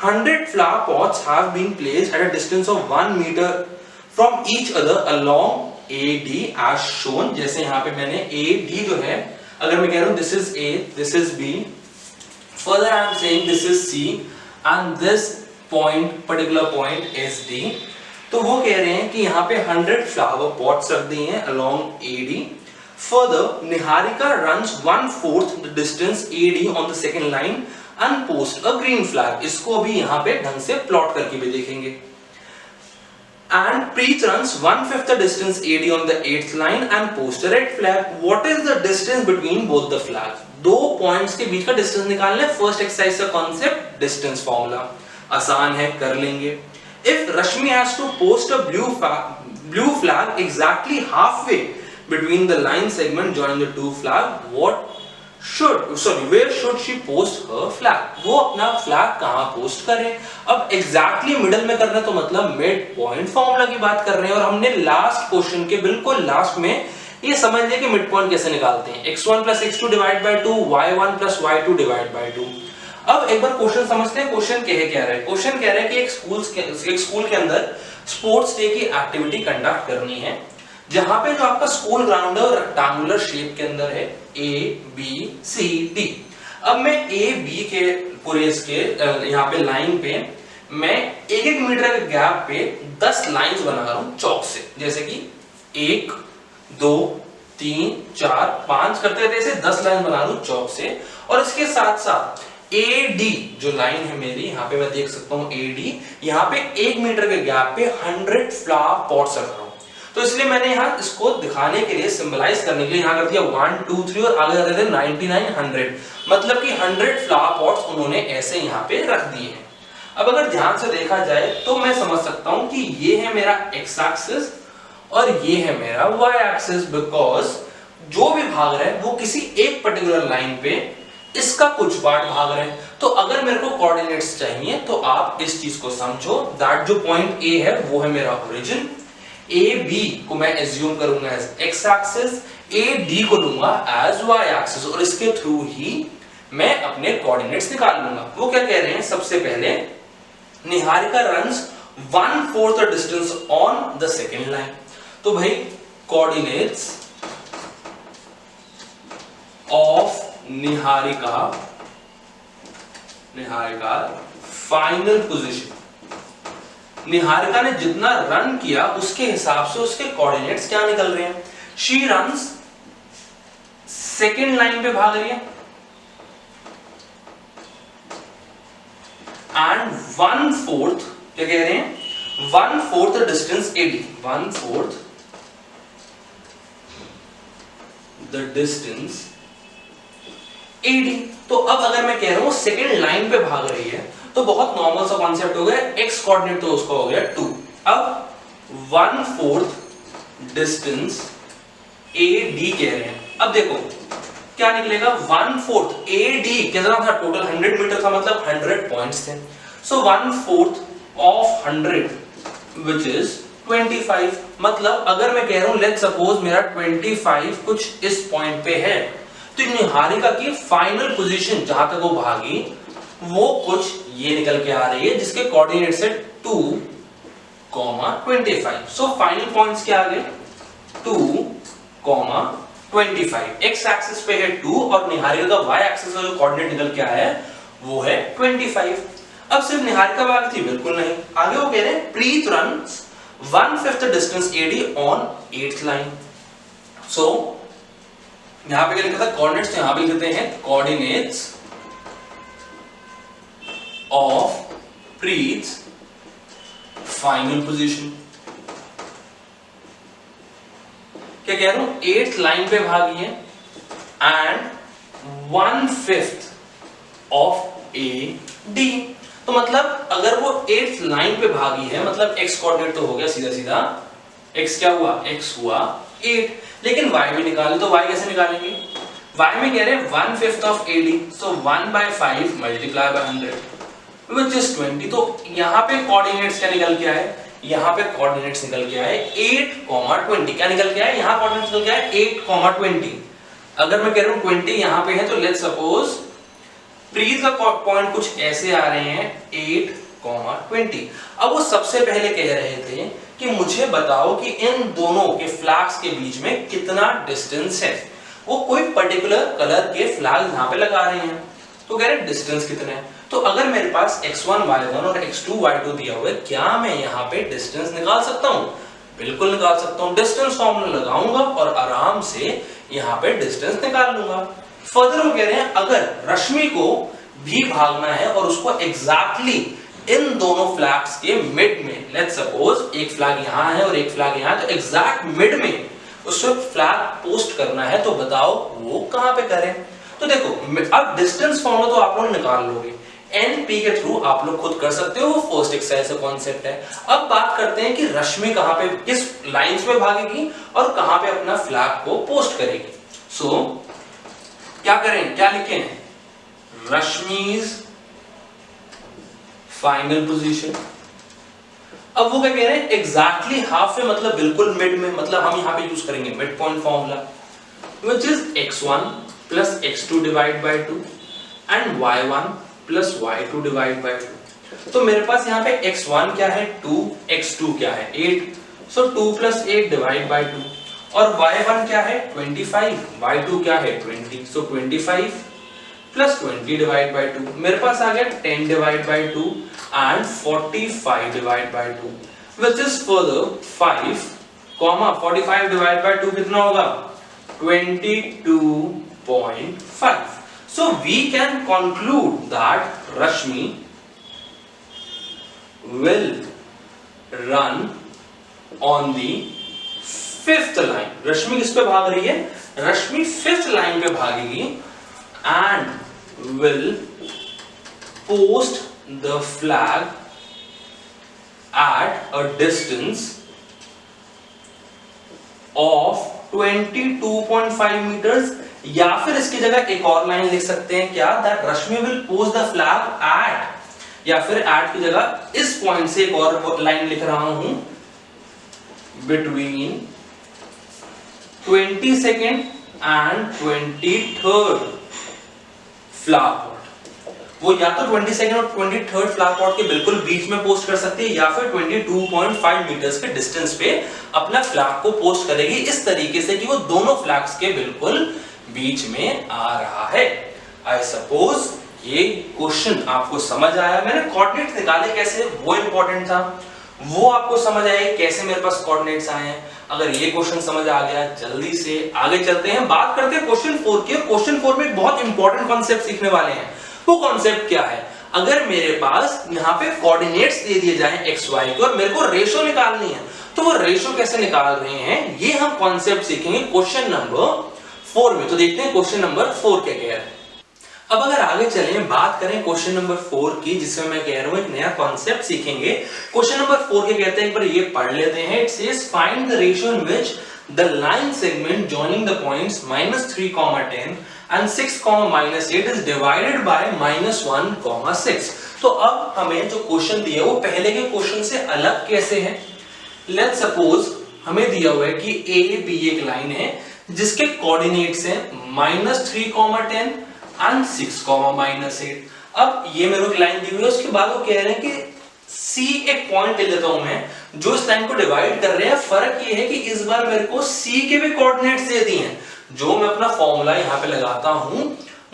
100 flower pots have been placed at a distance of 1 meter from each other along AD as shown। जैसे यहाँ पे मैंने AD जो है, अगर मैं कह रहा हूँ this is A, this is B, further I am saying this is C and this point, particular point is D। तो वो कह रहे हैं कि यहाँ पे 100 flower pots रख दिए हैं along AD। Further, Niharika runs 1/4 the distance AD on the second line and posts a green flag। इसको अभी यहाँ पे ढंग से प्लॉट करके भी देखेंगे। And Preet runs 1/5 the distance AD on the 8th line and posts a red flag। What is the distance between both the flags? दो पॉइंट्स के बीच का डिस्टेंस निकालना है। फर्स्ट एक्सरसाइज का कॉन्सेप्ट डिस्टेंस फॉर्मूला आसान है, कर लेंगे। If Rashmi has to post a blue flag exactly halfway between the line segment joining the two flag, where should she post her flag? वो अपना फ्लैग कहाँ पोस्ट करे? अब एग्जैक्टली मिडल में करना, तो मतलब मिड पॉइंट फॉर्मूला की बात कर रहे हैं, और हमने लास्ट क्वेश्चन के बिल्कुल लास्ट में ये समझ लिया कि मिड पॉइंट कैसे निकालते हैं। x1 plus x2 divide by 2, y1 plus y2 divide by 2। अब एक बार क्वेश्चन समझते हैं, क्वेश्चन कह क्या रहा है। क्वेश्चन कह रहा है कि एक स्कूल के अंदर स्पोर्ट्स डे की एक्टिविटी कंडक्ट करनी है, जहां पे जो आपका स्कूल ग्राउंड है रेक्टेंगुलर शेप के अंदर है, ABCD। अब मैं AB के पूरे इसके यहाँ पे लाइन पे मैं 1-1 मीटर के गैप पे 10 लाइंस बना रहा हूं चौक से, जैसे कि 1 2 3 4 5 करते रहते ऐसे 10 लाइन बना लूं चौक से। और इसके साथ साथ AD जो लाइन है मेरी, यहाँ पे मैं देख सकता हूँ AD, यहाँ पे 1 मीटर के गैप पे 100 फ्लावर पॉट्स रख रहा हूँ। तो इसलिए मैंने यहाँ इसको दिखाने के लिए, सिंबलाइज करने के लिए यहाँ कर दिया 1 2 3 और आगे कर देते 99 100, मतलब कि 100 फ्लावर पॉट्स उन्होंने ऐसे यहाँ पे रख दिए हैं। अब अगर ध्यान से देखा जाए तो मैं समझ सकता हूं कि ये है मेरा x एक्सिस और ये है मेरा y एक्सिस, बिकॉज जो भी भाग रहा है वो किसी एक पर्टिकुलर लाइन पे इसका कुछ पार्ट भाग रहे हैं। तो अगर मेरे को कोऑर्डिनेट्स चाहिए तो आप इस चीज को समझो, दैट जो पॉइंट A है वो है मेरा ओरिजिन, AB को मैं एज्यूम करूंगा एज x एक्सिस, AD को लूंगा एज y एक्सिस और इसके थ्रू ही मैं अपने कोऑर्डिनेट्स निकाल लूंगा। वो क्या कह रहे हैं, सबसे पहले Niharika runs 1/4 the distance on the second line। तो भाई coordinates of Niharika final position, Niharika ने जितना रन किया उसके हिसाब से उसके कोऑर्डिनेट्स क्या निकल रहे हैं। शी रन्स सेकेंड लाइन पे भाग रही है एंड 1/4 क्या कह रहे हैं, 1/4 the distance AD, 1/4 the distance AD। तो अब अगर मैं कह रहा हूं सेकेंड लाइन पे भाग रही है तो बहुत नॉर्मल सा कॉन्सेप्ट हो गया, x कोऑर्डिनेट तो उसका हो गया 2। अब 1/4 डिस्टेंस AD कह रहे हैं। अब देखो क्या निकलेगा, 1/4 AD कितना था, टोटल 100 मीटर था, मतलब 100 पॉइंट्स थे। सो 1/4 ऑफ 100 विच इज 25। मतलब अगर मैं कह रहा हूं लेट सपोज मेरा 25 कुछ इस पॉइंट पे है, तो निहारिका की फाइनल पोजीशन जहां तक वो भागी वो कुछ ये निकल के आ रही है जिसके कोऑर्डिनेट्स है 2, 25। सो फाइनल पॉइंट्स क्या आ गए, 2, 25। x एक्सिस पे है 2 और निहारिका का y एक्सिस का जो कोऑर्डिनेट निकल के आया है वो है 25। अब सिर्फ निहारिका भाग थी, बिल्कुल नहीं, आगे वो कह रहे हैं Preet runs 1/5 distance AD on 8th line. So यहां पे क्या लिखा था, कोऑर्डिनेट्स, यहां पे लिखते हैं coordinates of Preet final position. क्या कह रहा हूं, 8th लाइन पे भागी है एंड 1/5 ऑफ AD। तो मतलब अगर वो 8th लाइन पे भागी है, मतलब x कोऑर्डिनेट तो हो गया सीधा सीधा, x क्या हुआ, x हुआ 8, लेकिन y भी निकाले, तो y कैसे निकालेंगे, y में कह रहे हैं 1/5 of AD, so 1/5 multiply by 100 which is 20। तो यहाँ पे कोऑर्डिनेट्स क्या निकल के आए, यहाँ पे कोऑर्डिनेट्स निकल के आए 8,20। क्या निकल के आए, यहाँ कोऑर्डिनेट्स निकल के आए 8,20। अगर मैं कह रहा हूँ 20 यहाँ पे है तो लेट्स सपोज प्रीत का पॉइंट कुछ ऐसे आ रहे हैं 8,20। अब वो सबसे पहले कह रहे थे कि मुझे बताओ कि इन दोनों के फ्लैग्स के बीच में कितना डिस्टेंस है। वो कोई पर्टिकुलर कलर के फ्लैग यहाँ पे लगा रहे हैं, तो कह रहे डिस्टेंस कितना है। तो अगर मेरे पास x1 y1 और x2 y2 दिया हुआ है, क्या मैं यहाँ पे डिस्टेंस निकाल सकता हूँ, बिल्कुल निकाल सकता हूँ। डिस्टेंस फॉर्मूला लगाऊंगा और आराम से यहाँ पे डिस्टेंस निकाल लूंगा। फर्दर वो कह रहे हैं अगर रश्मि को भी भागना है और उसको एग्जैक्टली इन दोनों फ्लैग्स के मिड में, लेट्स सपोज एक फ्लैग यहाँ है और एक फ्लैग यहाँ है, तो एग्जैक्ट मिड में उसको फ्लैग पोस्ट करना है, तो बताओ वो कहाँ पे करें। तो देखो अब डिस्टेंस फॉर्मूला तो आप लोग निकाल लोगे, NP के थ्रू आप लोग खुद कर सकते हो, वो फर्स्ट एक्सरसाइज का कॉन्सेप्ट है। अब बात करते हैं कि रश्मि कहाँ पे, किस लाइंस में भागेगी और कहाँ पे अपना फ्लैग को पोस्ट करेगी। सो क्या करें, क्या लिखें, रश्मि's फाइनल पोजीशन। अब वो क्या कह रहे हैं, एग्जैक्टली हाफ में, मतलब बिल्कुल मिड में, मतलब हम यहाँ पे यूज करेंगे mid point formula which is x1 plus x2 divide by 2 and y1 plus y2 divide by 2। तो मेरे पास यहाँ पे x1 क्या है 2, x2 क्या है 8, सो 2 plus 8 डिवाइड बाय 2, और y1 क्या है 25, y2 क्या है 20, सो 25 plus 20 डिवाइड बाय 2। मेरे पास आ गया 10 divide by 2 and 45 divide by 2 which is further 5 comma 45 divide by 2 कितना होगा 22.5. So we can conclude that Rashmi will run on the fifth line. रश्मि किस पे भाग रही है? रश्मि फिफ्थ लाइन पे भागेगी and will post the flag at a distance of 22.5 meters. या फिर इसकी जगह एक और लाइन लिख सकते हैं क्या, that Rashmi will post the flag at, या फिर एट की जगह इस पॉइंट से एक और लाइन लिख रहा हूं, between 22nd and 23rd flag pot. वो या तो 22nd और 23rd फ्लैग पॉट के बिल्कुल बीच में पोस्ट कर सकती है, या फिर 22.5 मीटर्स के डिस्टेंस पे अपना फ्लैग को पोस्ट करेगी इस तरीके से कि वो दोनों फ्लैग्स के बिल्कुल बीच में आ रहा है. आई सपोज ये क्वेश्चन आपको समझ आया. मैंने कोऑर्डिनेट्स निकाले कैसे, वो इंपॉर्टेंट था, वो आपको समझ आए कैसे मेरे पास कोऑर्डिनेट्स आए हैं. अगर ये क्वेश्चन समझ आ गया, जल्दी से आगे चलते हैं, बात करते हैं क्वेश्चन 4 की. क्वेश्चन 4 में एक बहुत इंपॉर्टेंट कॉन्सेप्ट सीखने वाले हैं. वो कॉन्सेप्ट क्या है, अगर मेरे पास यहाँ पे कोऑर्डिनेट्स दे दिए जाएं एक्स वाई के और मेरे को रेशो निकालनी है, तो वो रेशो कैसे निकाल रहे हैं, ये हम कॉन्सेप्ट सीखेंगे क्वेश्चन नंबर 4 में. तो देखते हैं क्वेश्चन नंबर 4 क्या कह रहा है. अब अगर आगे चलें, बात करें क्वेश्चन नंबर 4 की, जिसमें मैं कह रहा हूं एक नया कॉन्सेप्ट सीखेंगे. क्वेश्चन नंबर 4 के कहते हैं, एक बार ये पढ़ लेते हैं. It says find the ratio in which the line segment joining the points -3, 10 and 6, -8 is divided by -1, 6. तो अब हमें जो क्वेश्चन दिया वो पहले के क्वेश्चन से अलग कैसे है. लेट्स सपोज हमें दिया हुआ है कि ए बी एक लाइन है जिसके कोऑर्डिनेट्स हैं -3, 10 and 6, -8. अब ये मेरे को लाइन दी हुई है, उसके बाद वो कह रहे हैं कि सी एक पॉइंट ले लेता हूं मैं, जो इस लाइन को डिवाइड कर रहे हैं. फर्क ये है कि इस बार मेरे को सी के भी कोऑर्डिनेट्स दे दिए हैं. जो मैं अपना फॉर्मूला यहाँ पे लगाता हूं,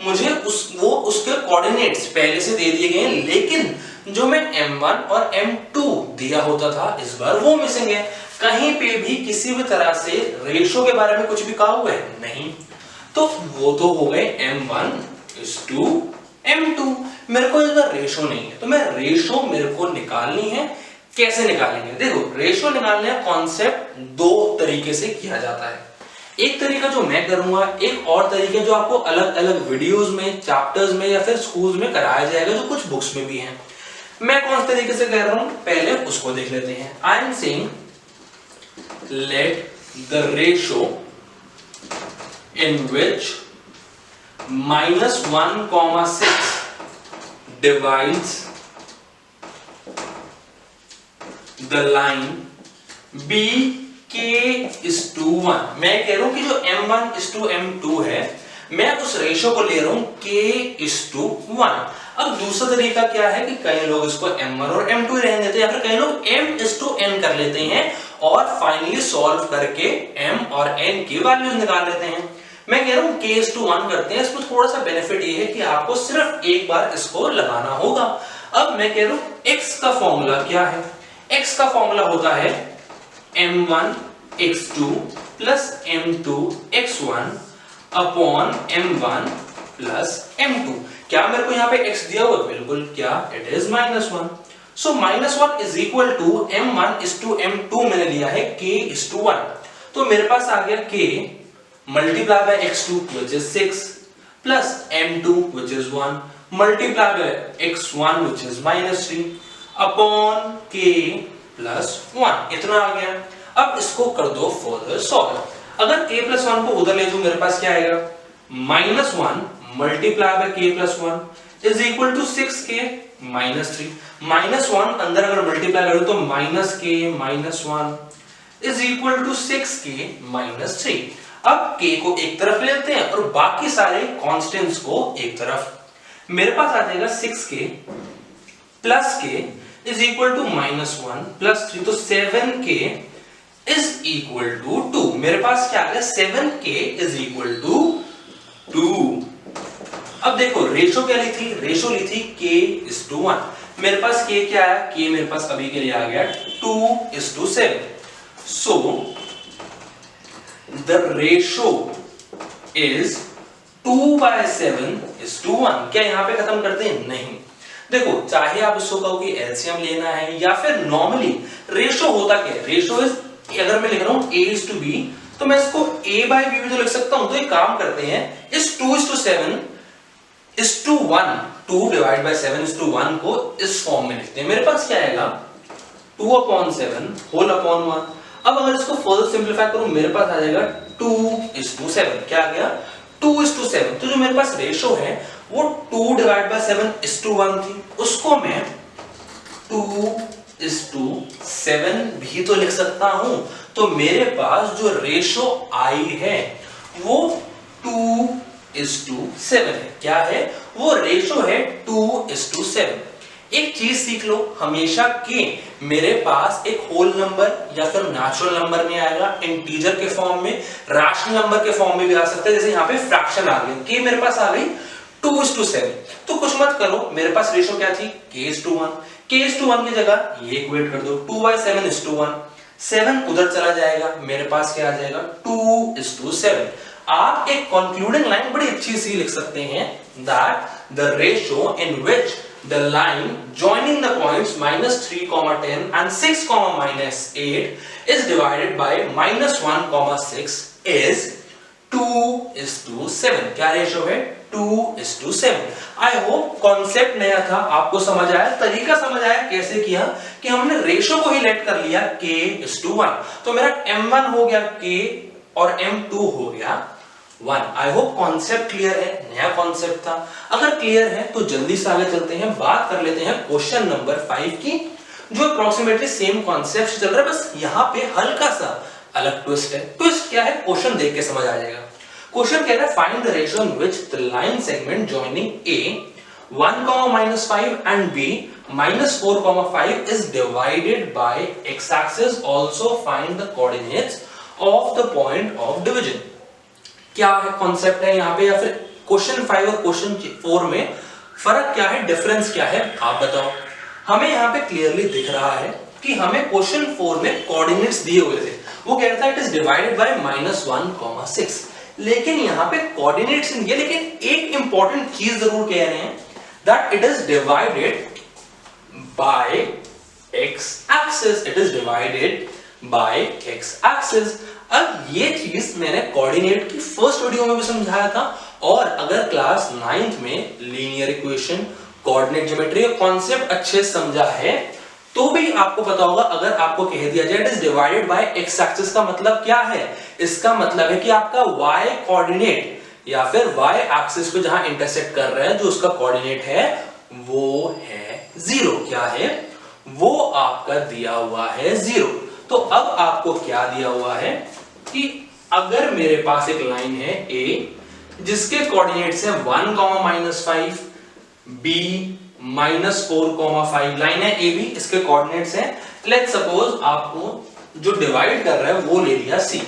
मुझे उसके कोऑर्डिनेट्स पहले से दे दिए गए हैं, लेकिन जो मैं m1 और m2 दिया होता था इस बार वो मिसिंग है. कहीं पे भी किसी भी तरह से रेशो के बारे में कुछ भी कहा हुआ है नहीं, तो वो तो हो गए m1:m2. मेरे को इसका रेशो नहीं है, तो मैं रेशो मेरे को निकालनी है. कैसे निकालेंगे, देखो रेशो निकालने का कॉन्सेप्ट दो तरीके से किया जाता है. एक तरीका जो मैं करूंगा, एक और तरीका जो आपको अलग अलग वीडियोस में, चैप्टर्स में या फिर स्कूल्स में कराया जाएगा, जो कुछ बुक्स में भी है. मैं कौन से तरीके से कर रहा हूं, पहले उसको देख लेते हैं. I am saying late the ratio in which -1, 6 divides the line k:1. मैं कह रहा हूं कि जो m1:m2 है, मैं उस रेशो को ले रहा हूं k:1. अब दूसरा तरीका क्या है कि कई लोग इसको m1 और m2 रहने देते हैं, या फिर कई लोग m:n कर लेते हैं और फाइनली सॉल्व करके m और n की वैल्यूज निकाल लेते हैं. मैं कह रहा हूं k:1 करते हैं. इसमें थोड़ा सा बेनिफिट ये है कि आपको सिर्फ एक बार इसको लगाना होगा. अब मैं कह रहा हूं x का फॉर्मूला क्या है. x का फॉर्मूला होता है m1x2 plus m2x1 upon m1 plus m2. क्या मेरे को यहाँ पे x दिया हुआ, बिल्कुल, क्या it is -1. So -1 is equal to m1:m2 मैंने लिया है k:1. तो मेरे पास आ गया k multiply by x2 which is 6 plus m2 which is 1 multiply by x1 which is -3 upon k plus 1. इतना आ गया. अब इसको कर दो फर्दर सॉल्व. अगर k plus 1 को उधर ले जाऊं, मेरे पास क्या आएगा, -1 multiply by k plus 1 is equal to 6k -3. -1 अंदर अगर मल्टीप्लाई करूं तो -k -1 is equal to 6k -3. अब k को एक तरफ ले लेते हैं और बाकी सारे कांस्टेंट्स को एक तरफ. मेरे पास आ जाएगा 6k plus k is equal to -1 plus 3, तो 7k इज इक्वल टू 2. मेरे पास क्या आ गया, 7k इज इक्वल टू 2. अब देखो रेशो क्या ली थी, रेशो ली थी k:1. मेरे पास k क्या आया, k मेरे पास अभी के लिए आ गया 2:7. सो द रेशो इज 2/7:1। क्या यहां पे खत्म करते हैं? नहीं। देखो, चाहे आप इसको कहो कि एलसीएम लेना है या फिर नॉर्मली रेशो होता क्या है? रेशो इज, अगर मैं लिख रहा हूं A:B, तो मैं इसको A/B भी तो लिख सकता हूं। तो एक काम करते हैं, इस 2:7:1, 2/7:1 को इस फॉर्म में लिखते हैं। मेरे पास क्या आएगा? 2/7 होल अपॉन 1। अब अगर इसको फर्दर सिंपलीफाई करूं, मेरे पास आ जाएगा 2:7। क्या आ गया? 2:7। तो जो मेरे पास रेशो है वो 2/7:1 थी, उसको मैं 2:7 भी तो लिख सकता हूं। तो मेरे पास जो रेशो आई है वो 2:7 है। क्या है? वो रेशो है 2:7। एक चीज सीख लो हमेशा कि मेरे पास एक होल नंबर या फिर नेचुरल नंबर में आएगा, इंटीजर के फॉर्म में, राशनल नंबर के फॉर्म में भी आ सकता है। जैसे यहाँ पे फ्रैक्शन आ गई, कि मेरे पास आ गई 2:7। तो कुछ मत करो, मेरे पास रेशो क्या थी? K:1। K:1 की जगह ये इक्वेट कर दो, 2/7:1। 7 उधर चला जाएगा, मेरे पास क्या आ जाएगा? 2:7। आप एक कंक्लूडिंग लाइन बड़ी अच्छी सी लिख सकते हैं, that the ratio in which the line joining the points -3, 10 and 6, -8 is divided by -1, 6 is 2:7। क्या रेशो है? 2:7। आई होप कॉन्सेप्ट नया था, आपको समझ आया, तरीका समझ आया कैसे किया, कि हमने रेशो को ही लेट कर लिया K:1। तो मेरा M1 हो गया K और M2 हो गया 1। आई होप कॉन्सेप्ट क्लियर है, नया कॉन्सेप्ट था। अगर क्लियर है तो जल्दी से आगे चलते हैं, बात कर लेते हैं क्वेश्चन नंबर 5 की, जो अप्रोक्सीमेटली सेम कॉन्सेप्ट चल रहा है, बस यहां पे हल्का सा अलग ट्विस्ट है। ट्विस्ट क्या है? क्वेश्चन देख के समझ आ जाएगा। क्वेश्चन कह रहा है, find the ratio in which the line segment joining A 1, -5 and B -4, 5 is divided by x-axis. Also find the coordinates of the point of division। क्या है कॉन्सेप्ट है यहाँ पे, या फिर क्वेश्चन 5 और क्वेश्चन 4 में फर्क क्या है, डिफरेंस क्या है, आप बताओ। हमें यहाँ पे क्लियरली दिख रहा है कि हमें क्वेश्चन 4 में कोऑर्डिनेट्स दिए हुए थे, वो कह रहा था इट इज डिवाइडेड बाय -1, 6, लेकिन यहाँ पे कोऑर्डिनेट्स नहीं है, लेकिन एक इंपॉर्टेंट चीज जरूर कह रहे हैं, that it is divided by x axis. It is divided by x axis. अब ये चीज मैंने कोऑर्डिनेट की फर्स्ट वीडियो में भी समझाया था, और अगर क्लास 9th में लीनियर इक्वेशन, कोऑर्डिनेट ज्योमेट्री का कॉन्सेप्ट अच्छे से समझा है तो भी आपको पता होगा। अगर आपको कह दिया जाए it is divided by x axis का मतलब क्या है? इसका मतलब है कि आपका y कोऑर्डिनेट या फिर y एक्सिस को जहां इंटरसेक्ट कर रहे हैं, जो उसका कोऑर्डिनेट है वो है 0। क्या है? वो आपका दिया हुआ है 0। तो अब आपको क्या दिया हुआ है कि अगर मेरे पास एक लाइन है A जिसके कोऑर्डिनेट्स है 1, -5, B -4, 5, लाइन है AB, इसके कोऑर्डिनेट्स हैं, लेट्स सपोज आपको जो डिवाइड कर रहा है वो ले लिया C।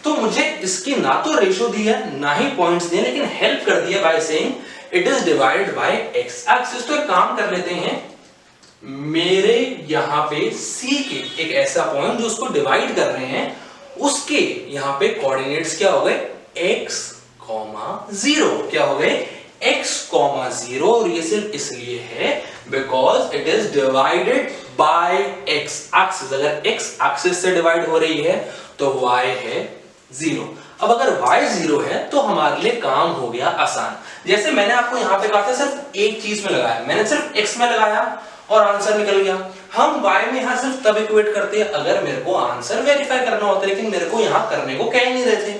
तो मुझे इसकी ना तो रेशो दी है ना ही पॉइंट्स दिए, लेकिन हेल्प कर दिया by saying it is divided by x axis. तो एक काम कर लेते हैं, मेरे यहां पे C के एक ऐसा पॉइंट जो उसको डिवाइड कर रहे हैं, उसके यहां पे कोऑर्डिनेट्स क्या हो गए? x, 0। क्या हो गए? x, 0। और ये सिर्फ इसलिए है because it is divided by x axis. अगर x एक्सिस से डिवाइड हो रही है तो y है 0। अब अगर y 0 है तो हमारे लिए काम हो गया आसान। जैसे मैंने आपको यहां पे कहा था सिर्फ एक चीज में लगाया, मैंने सिर्फ x में लगाया और आंसर निकल गया। हम y में यहां सिर्फ तब इक्वेट करते हैं अगर मेरे को आंसर वेरीफाई करना होता है, लेकिन मेरे को यहां करने को कह नहीं रहे थे,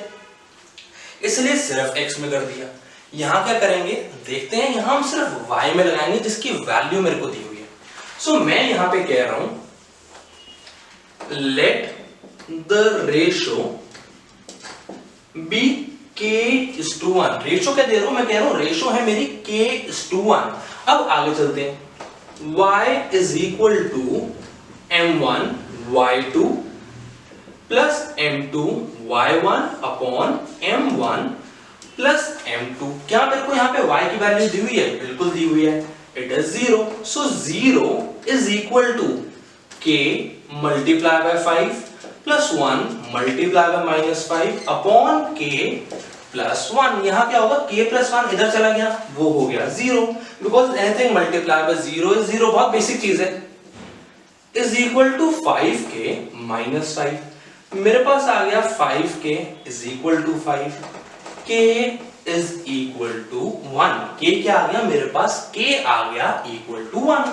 इसलिए सिर्फ x में कर दिया। यहां क्या करेंगे देखते हैं, यहां हम सिर्फ y में लगाएंगे जिसकी वैल्यू मेरे को दी हुई है। सो मैं यहां पे कह रहा हूं let the ratio be K:1। Ratio क्या दे रहा हूं? मैं कह रहा हूं रेशो है मेरी K:1। अब आगे चलते हैं, y is equal to m1 y2 plus m2 y1 upon m1 plus m2। क्या मेरे को यहाँ पे y की वैल्यू दी हुई है? बिल्कुल दी हुई है, it is 0। So 0 is equal to k multiply by 5 plus 1 multiply by minus 5 upon k plus 1। यहां क्या होगा, k प्लस 1 इधर चला गया, वो हो गया 0, because anything multiply by 0 is 0, बहुत बेसिक चीज है। Is equal to 5k minus 5, मेरे पास आ गया 5k is equal to 5, k is equal to 1, k क्या आ गया मेरे पास, k आ गया equal to 1।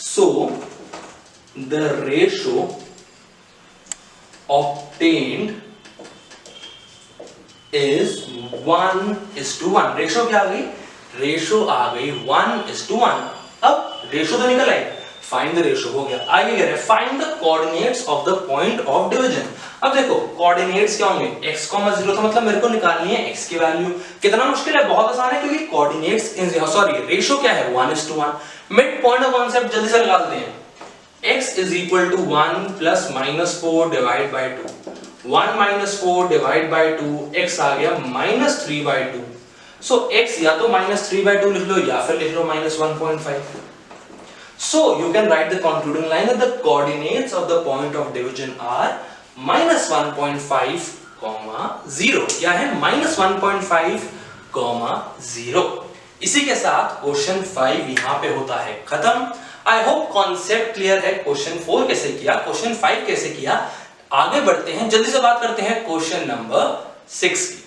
So the ratio obtained is 1:1। Ratio क्या आ गई, रेशो आ गई 1:1। अब रेशो तो निकल आई, फाइंड द रेशो हो गया। आगे कह रहे हैं find the coordinates of the point of division. अब देखो कोऑर्डिनेट्स क्या होंगे, x, 0 तो मतलब मेरे को निकालनी है x की वैल्यू। कितना मुश्किल है, बहुत आसान है, क्योंकि कोऑर्डिनेट्स रेशो क्या है 1:1। मिड पॉइंट का कांसेप्ट जल्दी से लगा देते हैं। x is equal to 1 plus minus 4 divide by 2, 1 minus 4 divide by 2, x आ गया minus 3 by 2। so x या तो minus 3 by 2 लिख लो या फिर लिख लो minus 1.5। so you can write the concluding line that the coordinates of the point of division are minus 1.5 0। क्या है, minus 1.5 0। इसी के साथ क्वेश्चन 5 यहां पे होता है खत्म। आई होप कॉन्सेप्ट क्लियर है। क्वेश्चन 4 कैसे किया, क्वेश्चन 5 कैसे किया, आगे बढ़ते हैं, जल्दी से बात करते हैं क्वेश्चन नंबर 6 की।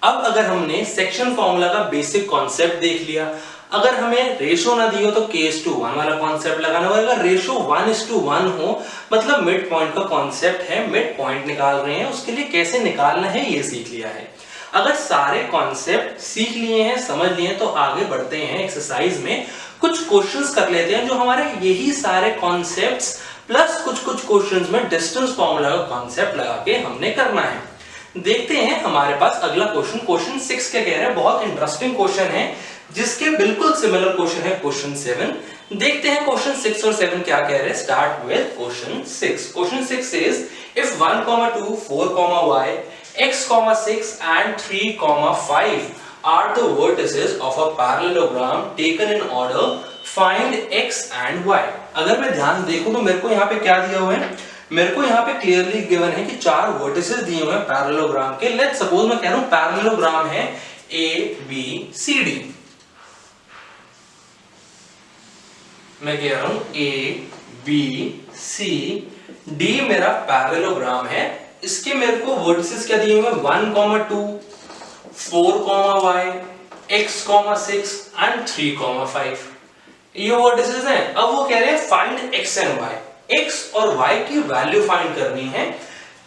अब अगर हमने सेक्शन फॉर्मूला का बेसिक कॉन्सेप्ट देख लिया, अगर हमें रेशो ना दी हो तो k:1 वाला कॉन्सेप्ट लगाना होगा। अगर रेशो 1:1 हो मतलब मिड पॉइंट का कॉन्सेप्ट है, मिड पॉइंट निकाल रहे हैं, उसके लिए कैसे निकालना है ये सीख लिया है। अगर सारे कॉन्सेप्ट सीख लिए हैं, समझ लिए हैं, तो आगे बढ़ते हैं एक्सरसाइज में। कुछ क्वेश्चंस कर लेते हैं जो हमारे यही सारे कॉन्सेप्ट्स प्लस कुछ क्वेश्चंस में डिस्टेंस फॉर्मूला का कॉन्सेप्ट लगा के हमने करना है। देखते हैं हमारे पास अगला क्वेश्चन, क्वेश्चन 6 क्या कह रहे हैं। बहुत इंटरेस्टिंग क्वेश्चन है जिसके बिल्कुल सिमिलर क्वेश्चन है क्वेश्चन 7। देखते हैं क्वेश्चन 6 और 7 क्या कह रहे हैं। Start with question 6। Question 6 says if 1, 2, 4, y, x, 6 and 3, 5 are the vertices of a parallelogram taken in order, find x and y। अगर मैं ध्यान देखूं तो मेरे को यहाँ पे क्या दिया हुआ है, मेरे को यहाँ पे क्लियरली गिवन है कि 4 वर्टिसेस दिए हुए हैं पैरेललोग्राम के। लेट्स सपोज मैं कह रहा हूं पैरेललोग्राम है ABCD। मैं कह रहा हूं ABCD मेरा पैरेललोग्राम है। इसके मेरे को वर्टिसेस क्या दिए हुए हैं 1, 2, 4, y, x, 6 and 3, 5। ये वर्टिसेस हैं। अब वो कह रहे हैं find x and y। x और y की वैल्यू फाइंड करनी है।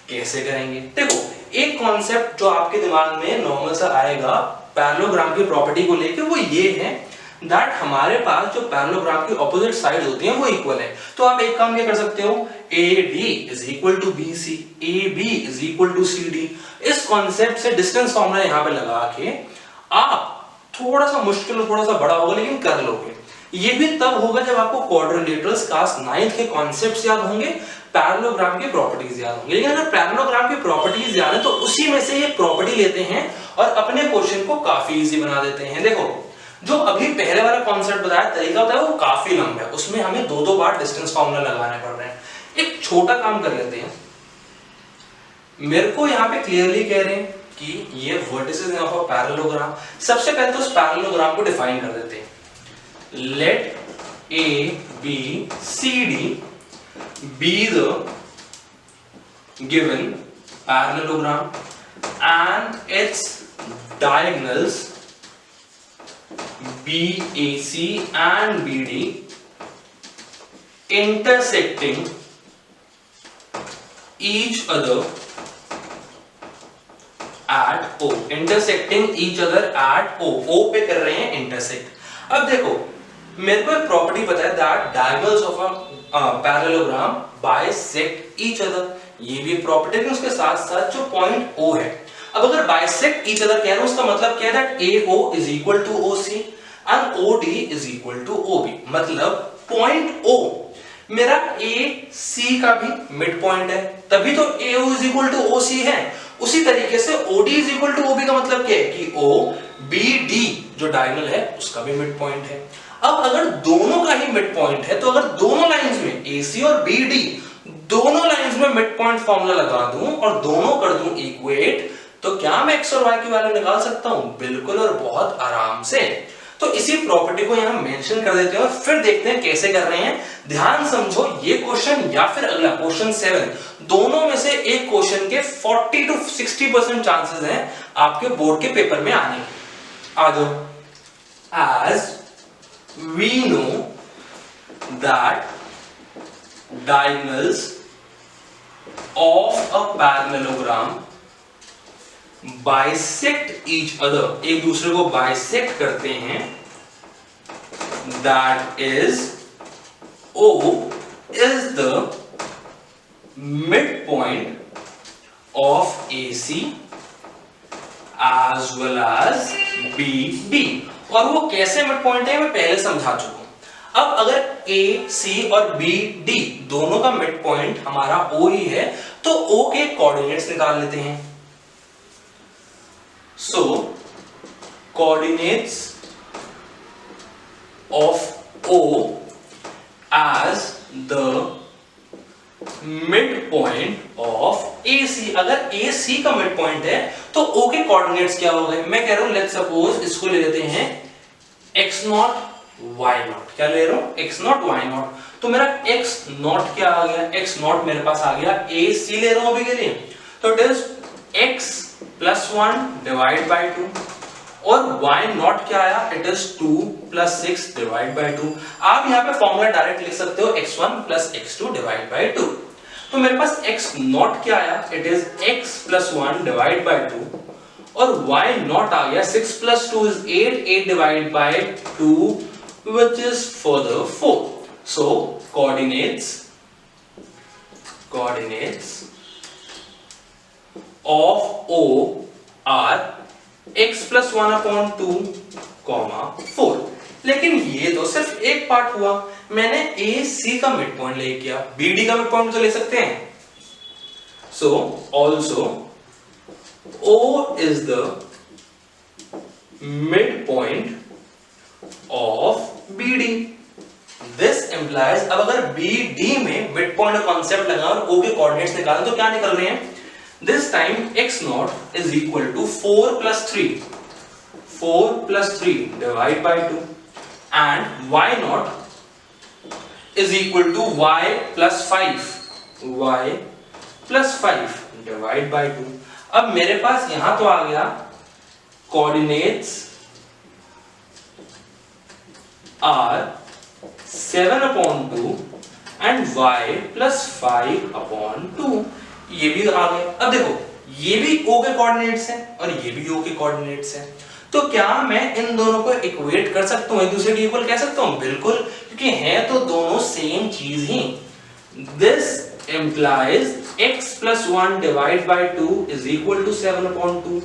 कैसे करेंगे, देखो एक कॉन्सेप्ट जो आपके दिमाग में नॉर्मल सा आएगा पैरेललोग्राम की प्रॉपर्टी को लेके, वो ये है दैट हमारे पास जो पैरेललोग्राम की ऑपोजिट साइड होती हैं वो इक्वल है। तो आप एक काम क्या कर सकते हो, AD is equal to BC, AB is equal to CD। इस कॉन्सेप्ट से डिस्टेंस फॉर्मूला यहां पे लगा के आप थोड़ा सा मुश्किल और थोड़ा सा बड़ा होगा लेकिन कर लोगे। ये भी तब होगा जब आपको क्वाड्रिलेटरल्स क्लास 9th के कॉन्सेप्ट्स याद होंगे, पैरेललोग्राम की प्रॉपर्टीज याद होंगी। लेकिन अगर पैरेललोग्राम की प्रॉपर्टीज याद है तो उसी में से ये प्रॉपर्टी लेते हैं और अपने क्वेश्चन को काफी इजी बना देते हैं। देखो जो अभी पहले वाला कॉन्सेप्ट बताया तरीका होता है वो काफी लंबा है, उसमें हमें दो बार डिस्टेंस फॉर्मूला लगाने पड़ रहे हैं। एक छोटा काम कर लेते हैं। मेरे को यहाँ पे क्लियरली कह रहे हैं कि ये वर्टिसेस ऑफ अ पैरेललोग्राम। सबसे पहले तो उस पैरेललोग्राम को डिफाइन कर देते हैं। Let ABCD be the given parallelogram and its diagonals BAC and BD intersecting each other at O। intersecting each other at O। O पे कर रहे हैं intersect। अब देखो मेरे को एक प्रॉपर्टी पता है that diagonals of a parallelogram bisect each other. ये भी प्रॉपर्टी है, उसके साथ साथ जो पॉइंट O है। अब अगर बाइसेक्ट ईच अदर कह रहे हैं उसका मतलब क्या है that AO is equal to OC and OD is equal to OB। मतलब पॉइंट O मेरा AC का भी मिड पॉइंट है, तभी तो AO is equal to OC है। उसी तरीके से OD is equal to OB का मतलब क्या है कि OBD जो डायगोनल है उसका भी मिड पॉइंट है। अब अगर दोनों का ही मिड पॉइंट है तो अगर दोनों लाइंस में AC और BD दोनों लाइंस में मिड पॉइंट फॉर्मूला लगा दूं और दोनों कर दूं इक्वेट, तो क्या मैं x और y की वैल्यू निकाल सकता हूं? बिल्कुल, और बहुत आराम से। तो इसी प्रॉपर्टी को यहां मेंशन कर देते हैं और फिर देखते हैं कैसे कर रहे हैं। ध्यान समझो, ये क्वेश्चन या फिर अगला क्वेश्चन 7, दोनों में से एक क्वेश्चन के 40 to 60% चांसेस हैं आपके बोर्ड के पेपर में आने के। आ जाओ। As we know that diagonals of a parallelogram bisect each other, एक दूसरे को bisect करते हैं, that is O is the midpoint of AC as well as BD। और वो कैसे मिड पॉइंट है मैं पहले समझा चुका हूं। अब अगर A, C और B, D दोनों का मिड पॉइंट हमारा O ही है, तो O के कोऑर्डिनेट्स निकाल लेते हैं। So coordinates of O as the midpoint of AC। अगर AC का मिड पॉइंट है तो O के कोऑर्डिनेट्स क्या हो गए? मैं कह रहा हूं लेट्स सपोज इसको ले लेते हैं x0 y0। क्या ले रहा हूं? x0 y0। तो मेरा x0 क्या आ गया? x0 मेरे पास आ गया AC ले रहा हूं अभी के लिए, तो it is x plus 1 divided by 2, और y0 क्या आया? It is 2 plus 6 divided by 2। आप यहाँ पे फॉर्मूला डायरेक्ट लिख सकते हो x1 plus x2 divided by 2। तो मेरे पास x0 क्या आया? It is x plus 1 divided by 2, और y0 आ गया 6 plus 2 is 8, 8 divided by 2 which is further 4। So coordinates of O are x plus 1 upon 2, 4। लेकिन ये तो सिर्फ एक पार्ट हुआ। मैंने AC का मिड पॉइंट ले किया, BD का मिड पॉइंट तो ले सकते हैं। So also O is the midpoint of BD। This implies, अब अगर BD में मिड पॉइंट का कॉन्सेप्ट लगा और O के कोऑर्डिनेट्स निकालें तो क्या निकल रहे हैं? This time x0 is equal to 4 plus 3 divided by 2, and y0 is equal to y plus 5 divided by 2। अब मेरे पास यहां तो आ गया coordinates are 7 upon 2 and y plus 5 upon 2। ये भी आ गए। अब देखो, ये भी O के कोऑर्डिनेट्स हैं और ये भी O के कोऑर्डिनेट्स हैं, तो क्या मैं इन दोनों को इक्वेट कर सकता हूं, एक दूसरे के इक्वल कह सकता हूं? बिल्कुल, क्योंकि हैं तो दोनों सेम चीज ही। This implies x plus 1 divided by 2 is equal to 7 upon 2,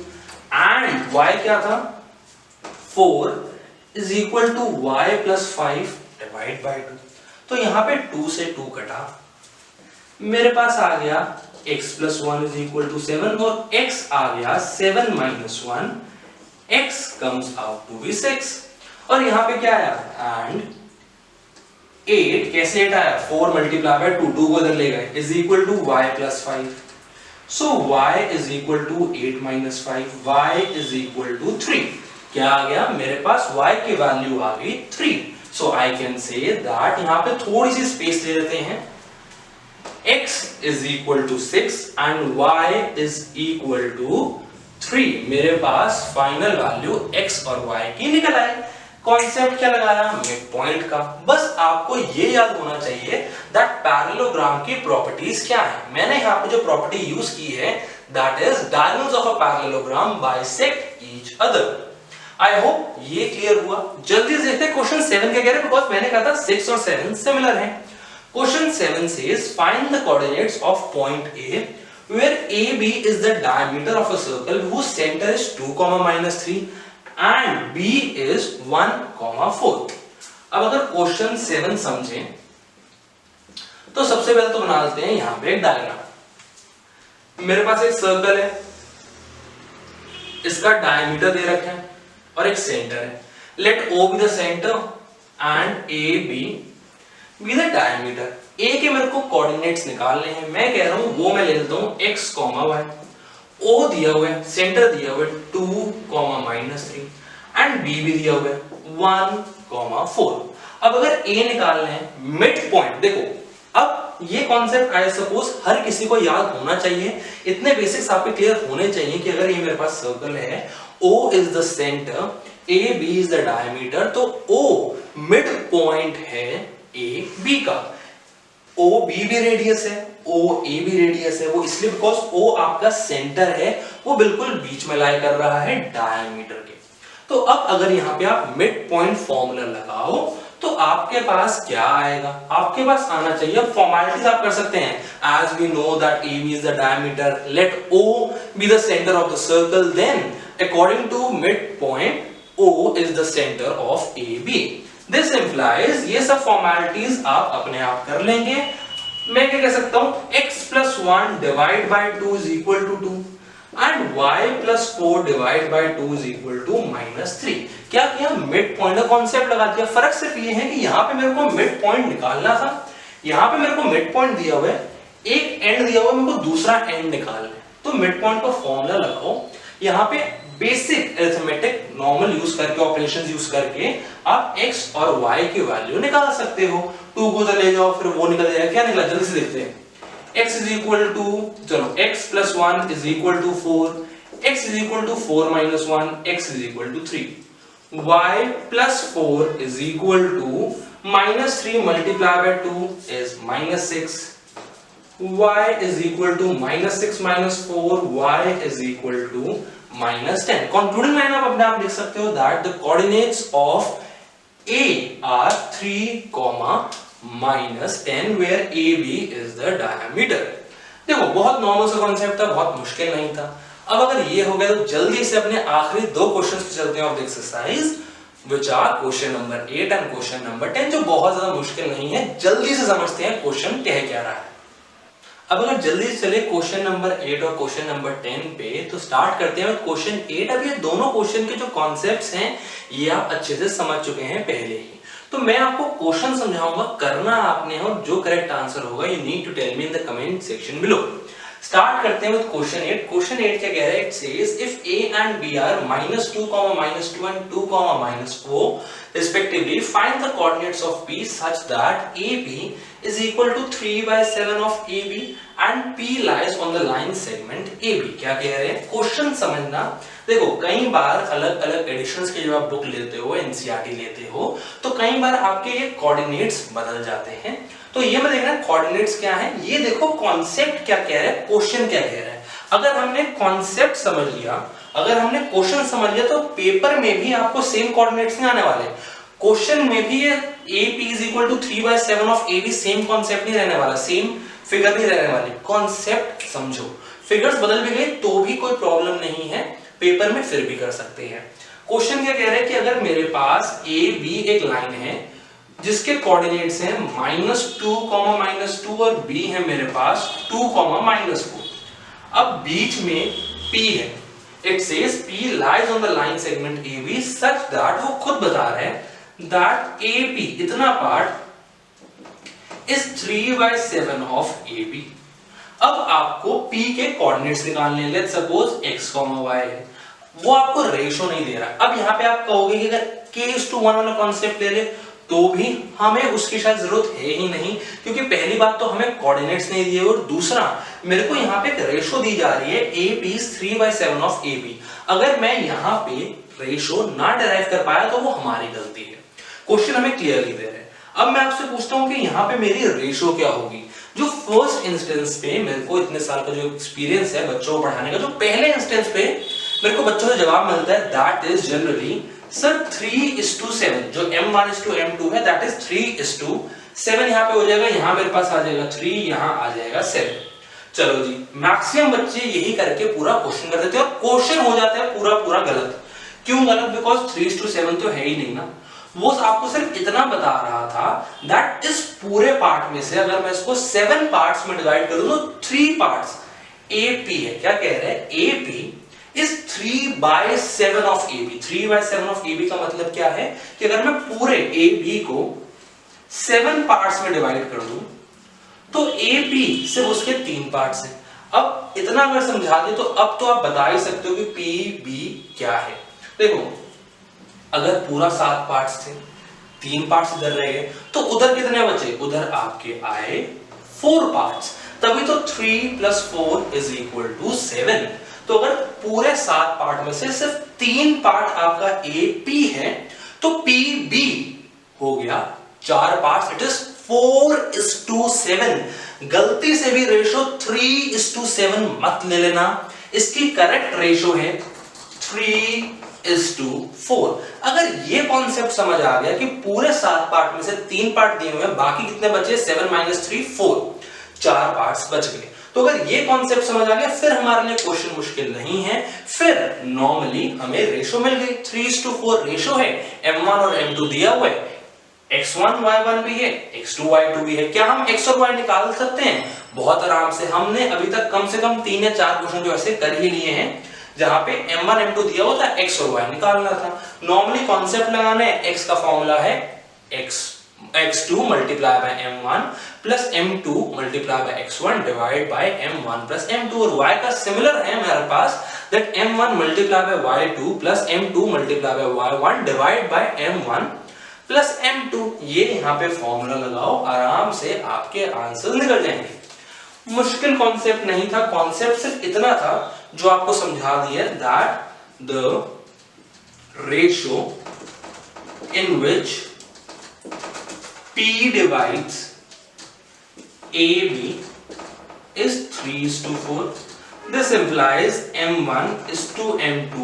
and y क्या था? 4 is equal to y plus 5 divided by 2। तो यहाँ पे 2 से 2 कटा, मेरे पास आ गया x plus 1 is equal to 7, और x आ गया 7 minus 1, x comes out to be 6। और यहाँ पे क्या आया? and 8 कैसे 8 आया? 4 multiply by 2, 2 को इधर ले गए, is equal to y plus 5। so y is equal to 8 minus 5, y is equal to 3। क्या आ गया? मेरे पास y की वैल्यू आ गई 3। so I can say that, यहाँ पे थोड़ी सी स्पेस ले लेते हैं, x is equal to 6 and y is equal to 3। मेरे पास फाइनल वैल्यू x और y की निकल आई। कॉन्सेप्ट क्या लगाया? मिड पॉइंट का। बस आपको ये याद होना चाहिए दैट पैरेललोग्राम की प्रॉपर्टीज क्या है। मैंने यहाँ पे जो प्रॉपर्टी यूज की है that is diagonals of a parallelogram bisect each other. I hope ये क्लियर हुआ। जल्दी से देखते हैं क्वेश्चन 7 क्या कह रहे हैं, बिकॉज मैंने कहा था 6 और 7 सिमिलर हैं। Question 7 says find the coordinates of point A where AB is the diameter of a circle whose center is 2, -3 and B is 1, 4। अब अगर क्वेश्चन 7 समझें तो सबसे पहले तो बना लेते हैं यहां पे एक डायग्राम। मेरे पास एक सर्कल है, इसका डायमीटर दे रखा है और एक सेंटर है। Let O be the center and AB be the diameter। ए के मेरे को कोऑर्डिनेट्स निकालने हैं, मैं कह रहा हूं वो मैं ले लेता हूं x, y। ओ दिया हुआ है, सेंटर दिया हुआ है 2, -3 एंड बी भी दिया हुआ है 1, 4। अब अगर ए निकालना है, मिड पॉइंट, देखो अब ये कॉन्सेप्ट आई सपोज हर किसी को याद होना चाहिए, इतने बेसिक्स आपके क्लियर होने चाहिए कि अगर ये मेरे पास सर्कल है, O is the centre, AB is the diameter, तो O मिड पॉइंट है AB का। OB भी रेडियस है, OA भी रेडियस है, वो इसलिए बिकॉज O आपका सेंटर है, वो बिल्कुल बीच में लाई कर रहा है डायमीटर के। तो अब अगर यहाँ पे आप मिड पॉइंट फॉर्मूला लगाओ तो आपके पास क्या आएगा, आपके पास आना चाहिए, अब फॉर्मेलिटीज आप कर सकते हैं, as we know that AB is the diameter, let O be the center of the circle, then according to midpoint O is the center of AB. This implies ये सब फॉर्मेलिटीज आप अपने आप कर लेंगे। मैं क्या कह सकता हूं, x plus 1 divide by 2 is equal to 2 and y plus 4 divide by 2 is equal to -3। क्या किया, मिड पॉइंट का कॉन्सेप्ट लगा दिया। फर्क सिर्फ ये है कि यहाँ पे मेरे को मिड पॉइंट निकालना था, यहाँ पे मेरे को मिड पॉइंट दिया हुआ है, एक एंड दिया हुआ है, मेरे को दूसरा एंड निकालना है। तो मिड पॉइंट का फॉर्मूला लगाओ, यहाँ पे बेसिक अरिथमेटिक नॉर्मल यूज करके, ऑपरेशंस यूज करके आप x और y की वैल्यू निकाल सकते हो। 2 को तो ले जाओ, फिर वो निकल जाएगा, क्या निकला जल्दी से देखते हैं। x is equal to, चलो x plus 1 is equal to 4, x is equal to 4 minus 1, x is equal to 3, y plus 4 is equal to minus 3 multiplied by 2 is minus 6, y is equal to minus 6 minus 4, y is equal to minus 10। Concluding line आप अपने आप लिख सकते हो that the coordinates of A are 3, -10 where AB is the diameter। देखो बहुत नॉर्मल सा कॉन्सेप्ट था, बहुत मुश्किल नहीं था। अब अगर ये हो गया तो जल्दी से अपने आखिरी 2 क्वेश्चंस पे चलते हैं of the exercise, which are question number 8 and question number 10, जो बहुत ज्यादा मुश्किल नहीं है। जल्दी से समझते हैं क्वेश्चन कह क्या रहा है। अब अगर जल्दी से चले क्वेश्चन नंबर 8 और क्वेश्चन नंबर 10 पे, तो स्टार्ट करते हैं क्वेश्चन 8। अब ये दोनों क्वेश्चन के जो कॉन्सेप्ट्स हैं ये आप अच्छे से समझ चुके हैं पहले ही, तो मैं आपको क्वेश्चन समझाऊंगा, करना आपने, और जो करेक्ट आंसर होगा you need to tell me in the comment section below. Start करते हैं विद क्वेश्चन 8। क्वेश्चन 8 क्या कह रहा है, it says if a and b are -2, -2 and 2, -4 respectively, find the coordinates of p such that ab is equal to 3/7 of ab and p lies on the line segment ab। क्या कह रहे हैं, क्वेश्चन समझना। देखो कई बार अलग अलग एडिशंस के जब आप बुक लेते हो, एनसीईआरटी लेते हो, तो कई बार आपके ये कोऑर्डिनेट्स बदल जाते हैं। तो ये मैं देखना कोऑर्डिनेट्स क्या है, ये देखो कॉन्सेप्ट क्या कह रहा है, क्वेश्चन क्या कह रहा है। अगर हमने कॉन्सेप्ट समझ लिया, अगर हमने क्वेश्चन समझ लिया, तो पेपर में भी आपको सेम कोऑर्डिनेट्स नहीं आने वाले। क्वेश्चन में भी ये AP is equal to 3/7 of AB same concept नहीं रहने वाला, सेम फिगर नहीं रहने वाली। कॉन्सेप्ट समझो, फिगर्स बदल भी गए तो भी कोई प्रॉब्लम नहीं है, पेपर में फिर भी कर सकते हैं। क्वेश्चन क्या कह रहा है कि अगर मेरे पास AB एक लाइन है जिसके कोऑर्डिनेट्स हैं -2, -2 और B है मेरे पास 2, -4। अब बीच में P है, it says P lies on the line segment AB such that, वो खुद बता रहे हैं that AP इतना पार्ट is 3/7 of AB। अब आपको P के कोऑर्डिनेट्स निकालने हैं, लेट्स सपोज x, y है, वो आपको रेशो नहीं दे रहा। अब यहाँ पे आप कहोगे कि अगर k:1 वाला कॉन्सेप्ट ले ले तो भी हमें उसकी शायद जरूरत है ही नहीं, क्योंकि पहली बात तो हमें कोऑर्डिनेट्स नहीं दिए, और दूसरा मेरे को यहाँ पे एक रेशो दी जा रही है AP is 3/7 of AB। अगर मैं यहाँ पे रेशो ना डिराइव कर पाया तो वो हमारी गलती है, क्वेश्चन हमें क्लियरली दे रहे हैं। अब मैं आपसे पूछता हूँ कि यहाँ पे मेरी रेशो क्या होगी। जो फर्स्ट इंस्टेंस पे मेरे को इतने साल का जो एक्सपीरियंस है बच्चों को पढ़ाने का, जो पहले इंस्टेंस पे मेरे को बच्चों से जवाब मिलता है दैट इज जनरली सर 3:7। जो m1:m2 है दैट इज 3:7। यहाँ पे हो जाएगा, यहाँ मेरे पास आ जाएगा 3, यहाँ आ जाएगा 7। चलो जी, मैक्सिमम बच्चे यही करके पूरा क्वेश्चन कर देते हैं और क्वेश्चन हो जाता है पूरा गलत। क्यों गलत? बिकॉज 3:7 तो है ही नहीं ना। वो आपको सिर्फ इतना बता रहा था दैट इस पूरे पार्ट में से अगर मैं इसको 7 पार्ट्स में डिवाइड करूं तो 3 पार्ट्स AP है। क्या कह रहे हैं, AP is 3/7 of AB। 3/7 of AB का मतलब क्या है कि अगर मैं पूरे AB को 7 पार्ट्स में डिवाइड कर दूं तो AP सिर्फ उसके 3 पार्ट्स हैं। अब इतना अगर समझा दे तो अब तो आप बता ही सकते हो कि PB क्या है। देखो अगर पूरा 7 पार्ट्स थे, 3 पार्ट्स इधर रह गए, तो उधर कितने बचे? उधर आपके आए 4 पार्ट्स, तभी तो 3 + 4 = 7। तो अगर पूरे 7 पार्ट में से सिर्फ 3 पार्ट आपका AP है तो PB हो गया 4 पार्ट्स, इट इज 4:7। गलती से भी रेशो 3:7 मत ले लेना, इसकी करेक्ट रेशो है 3:4। अगर ये कॉन्सेप्ट समझ आ गया कि पूरे 7 पार्ट में से 3 पार्ट दिए हुए हैं, बाकी कितने बचे? 7 - 3 4, 4 पार्ट्स बच गए। तो अगर ये कॉन्सेप्ट समझ आ गया फिर हमारे लिए क्वेश्चन मुश्किल नहीं है। फिर नॉर्मली हमें रेशो मिल गई, 3:4 रेशो है, m1 और m2 दिया हुआ है, x1 y1 भी है, x2 y2 भी है। क्या हम x और y निकाल सकते हैं? बहुत आराम से। हमने अभी तक कम से कम 3 या 4 क्वेश्चन जो ऐसे कर ही लिए हैं जहां पे m1 m2 दिया हुआ था, x और y निकालना था। नॉर्मली कॉन्सेप्ट लगाना है, x का फॉर्मूला है x2 × m1 + m2 × x1 divide by m1 + m2, और y का सिमिलर है मेरे पास, that m1 × y2 + m2 × y1 divide by m1 + m2। ये यहां पे फॉर्मूला लगाओ, आराम से आपके आंसर निकल जाएंगे। मुश्किल कॉन्सेप्ट नहीं था, कॉन्सेप्ट सिर्फ इतना था जो आपको समझा दिया, that the ratio in which P divides AB is 3:4. This implies m1 = m2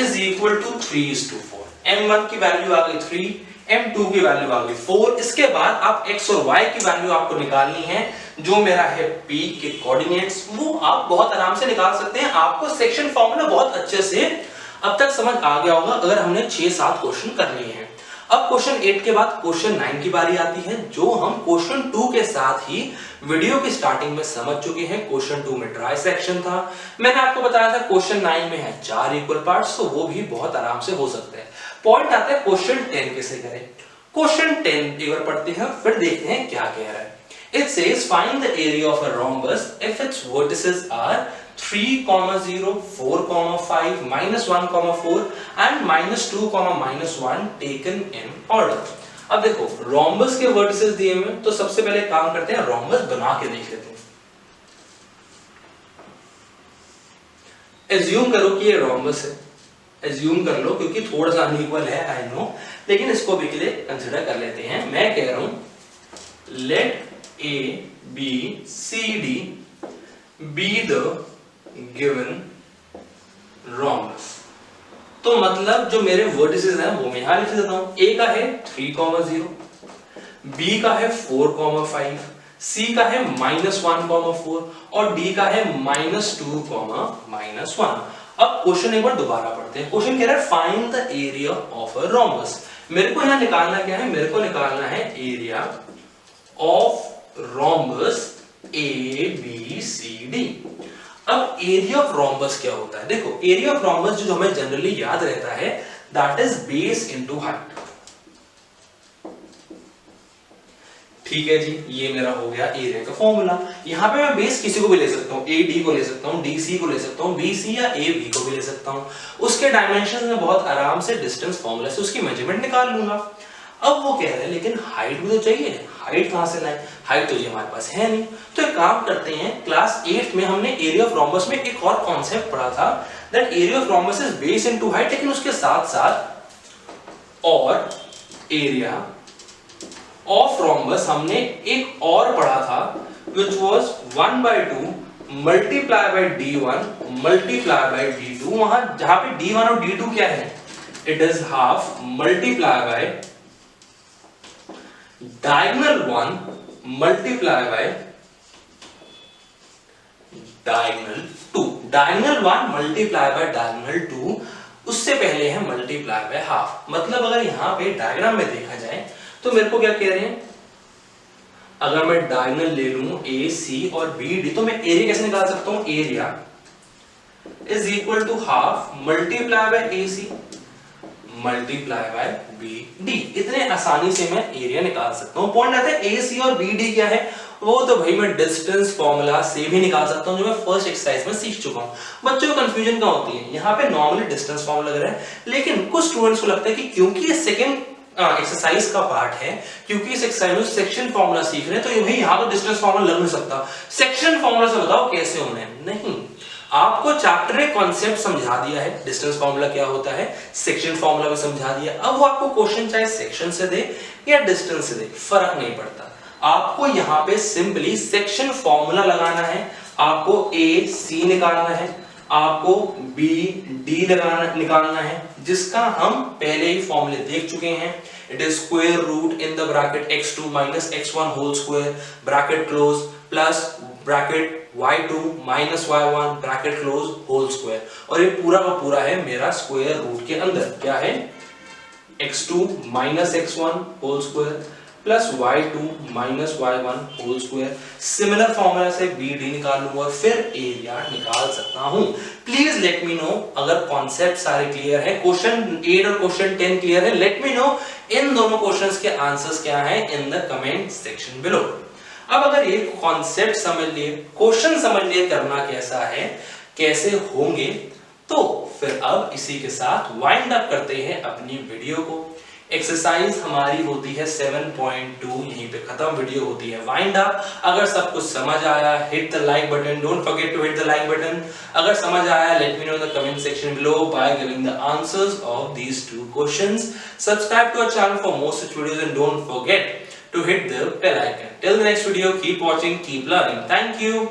is equal to 3:4. m1 की वैल्यू आ गई 3, m2 की वैल्यू आ गई 4। इसके बाद आप x और y की वैल्यू आपको निकालनी है, जो मेरा है P के कोऑर्डिनेट्स, वो आप बहुत आराम से निकाल सकते हैं। आपको सेक्शन फॉर्मूला बहुत अच्छे से अब तक समझ आ गया होगा अगर हमने 6-7 क्वेश्चन कर लिए हैं। अब क्वेश्चन 8 के बाद क्वेश्चन 9 की बारी आती है, जो हम क्वेश्चन 2 के साथ ही वीडियो की स्टार्टिंग में समझ चुके हैं। क्वेश्चन 2 में ट्राई सेक्शन था, मैंने आपको बताया था क्वेश्चन 9 में है 4 इक्वल पार्ट्स, तो वो भी बहुत आराम से हो सकते हैं। पॉइंट आता है क्वेश्चन 10 कैसे करें। क्वेश्चन 10 एक बार पढ़ते हैं, फिर देखते हैं क्या कह रहा है। It says find the area of a rhombus if its vertices are 3, 0, 4, 5, -1, 4 and -2, -1 taken in order। अब देखो rhombus के vertices दिए हुए, तो सबसे पहले काम करते हैं, rhombus बना के देख लेते हैं। Assume करो कि ये rhombus है, assume कर लो, क्योंकि थोड़ा सा अनइक्वल है आई नो, लेकिन इसको भी के लिए कंसिडर कर लेते हैं। मैं कह रहा हूं let A, B, C, D be the given rhombus। तो मतलब जो मेरे वर्टिसेस हैं वो मैं यहां लिख देता हूं। A का है 3, 0, B का है 4, 5, C का है -1, 4 और D का है -2, -1। अब क्वेश्चन एक बार दोबारा पढ़ते हैं। क्वेश्चन कह रहा है find the area of a rhombus। मेरे को यहां निकालना क्या है? मेरे को निकालना है एरिया ऑफ rhombus ABCD। अब एरिया ऑफ rhombus क्या होता है? देखो एरिया ऑफ rhombus जो हमें जनरली याद रहता है, that is base into height. ठीक है जी, ये मेरा हो गया एरिया का फॉर्मूला। यहां पे मैं बेस किसी को भी ले सकता हूं, AD को ले सकता हूं, DC को ले सकता हूं, BC या AB को भी ले सकता हूं। उसके डायमेंशंस में बहुत आराम से डिस्टेंस फॉर्मूला से उसकी मेजरमेंट निकाल लूंगा। अब वो कह रहे हैं लेकिन हाइट भी तो चाहिए, हाइट कहां से लाएं? हाइट तो ये हमारे पास है नहीं। तो एक काम करते हैं, क्लास 8 में हमने एरिया ऑफ rhombus में एक और कॉन्सेप्ट पढ़ा था, that area of rhombus is base into height, लेकिन उसके साथ-साथ और एरिया ऑफ rhombus हमने एक और पढ़ा था, which was 1/2 multiply by D1 multiply by D2। वहां जहां पे D1 और D2 क्या है? It is half multiply by diagonal 1 multiply by diagonal 2। diagonal 1 multiply by diagonal 2, उससे पहले है multiply by half। मतलब अगर यहां पे डायग्राम में देखा जाए तो मेरे को क्या कह रहे हैं, अगर मैं डायगोनल ले लूं AC और BD, तो मैं एरिया कैसे निकाल सकता हूं? Area is equal to half multiply by AC multiply by BD। इतने आसानी से मैं एरिया निकाल सकता हूं। पॉइंट आता है AC और BD क्या है? वो तो भाई मैं डिस्टेंस फॉर्मूला से भी निकाल सकता हूँ, जो मैं फर्स्ट एक्सरसाइज में सीख चुका हूँ। बच्चों को कंफ्यूजन कहाँ होती है, यहाँ पे नॉर्मली डिस्टेंस फॉर्मूला लग रहा है, लेकिन कुछ स्टूडेंट्स को लगता है कि क्योंकि ये सेकंड एक्सरसाइज का पार्ट है, क्योंकि इस एक्सरसाइज में सेक्शन फॉर्मूला सीख रहे हैं, तो ये भाई यहाँ तो डिस्टेंस फॉर्मूला लग नहीं सकता, सेक्शन फॉर्मूला से बताओ कैसे होने हैं। नहीं, आपको चैप्टर में कॉन्सेप्ट समझा दिया है, डिस्टेंस फॉर्मूला क्या होता है, सेक्शन फॉर्मूला भी समझा दिया। अब वो आपको क्वेश्चन चाहे सेक्शन से दे या डिस्टेंस से दे, फर्क नहीं पड़ता। आपको यहाँ पे सिंपली सेक्शन फॉर्मूला लगाना है, आपको ए सी निकालना है, आपको बी डी निकालना है, जिसका हम पहले ही फॉर्मूले देख चुके हैं। It is square root in the bracket x2 minus x1 whole square bracket close plus bracket y2 minus y1 bracket close whole square. और ये पूरा का पूरा है मेरा स्क्वायर रूट के अंदर क्या है, x2 minus x1 whole square plus y2 minus y1 whole square. Similar formula से बी डी निकाल लूंगा और फिर एरिया निकाल सकता हूं। प्लीज लेट मी नो अगर कॉन्सेप्ट सारे क्लियर है, क्वेश्चन 8 और क्वेश्चन 10 क्लियर है, लेट मी नो इन दोनों क्वेश्चंस के आंसर्स क्या है in the comment section below. अब अगर ये कॉन्सेप्ट समझ लिए, क्वेश्चन समझ लिए करना कैसा है, कैसे होंगे, तो फिर अब इसी के साथ वाइंड अप करते हैं अपनी वीडियो को। एक्सरसाइज हमारी होती है 7.2, यहीं पे खत्म वीडियो होती है वाइंड अप। अगर सब कुछ समझ आया, hit the like button, don't forget to hit the like button. अगर समझ आया, let me know in the comment section below by giving the answers of these two questions. Subscribe to our channel for more such videos and don't forget to hit the bell icon. Till the next video, keep watching, keep learning. Thank you.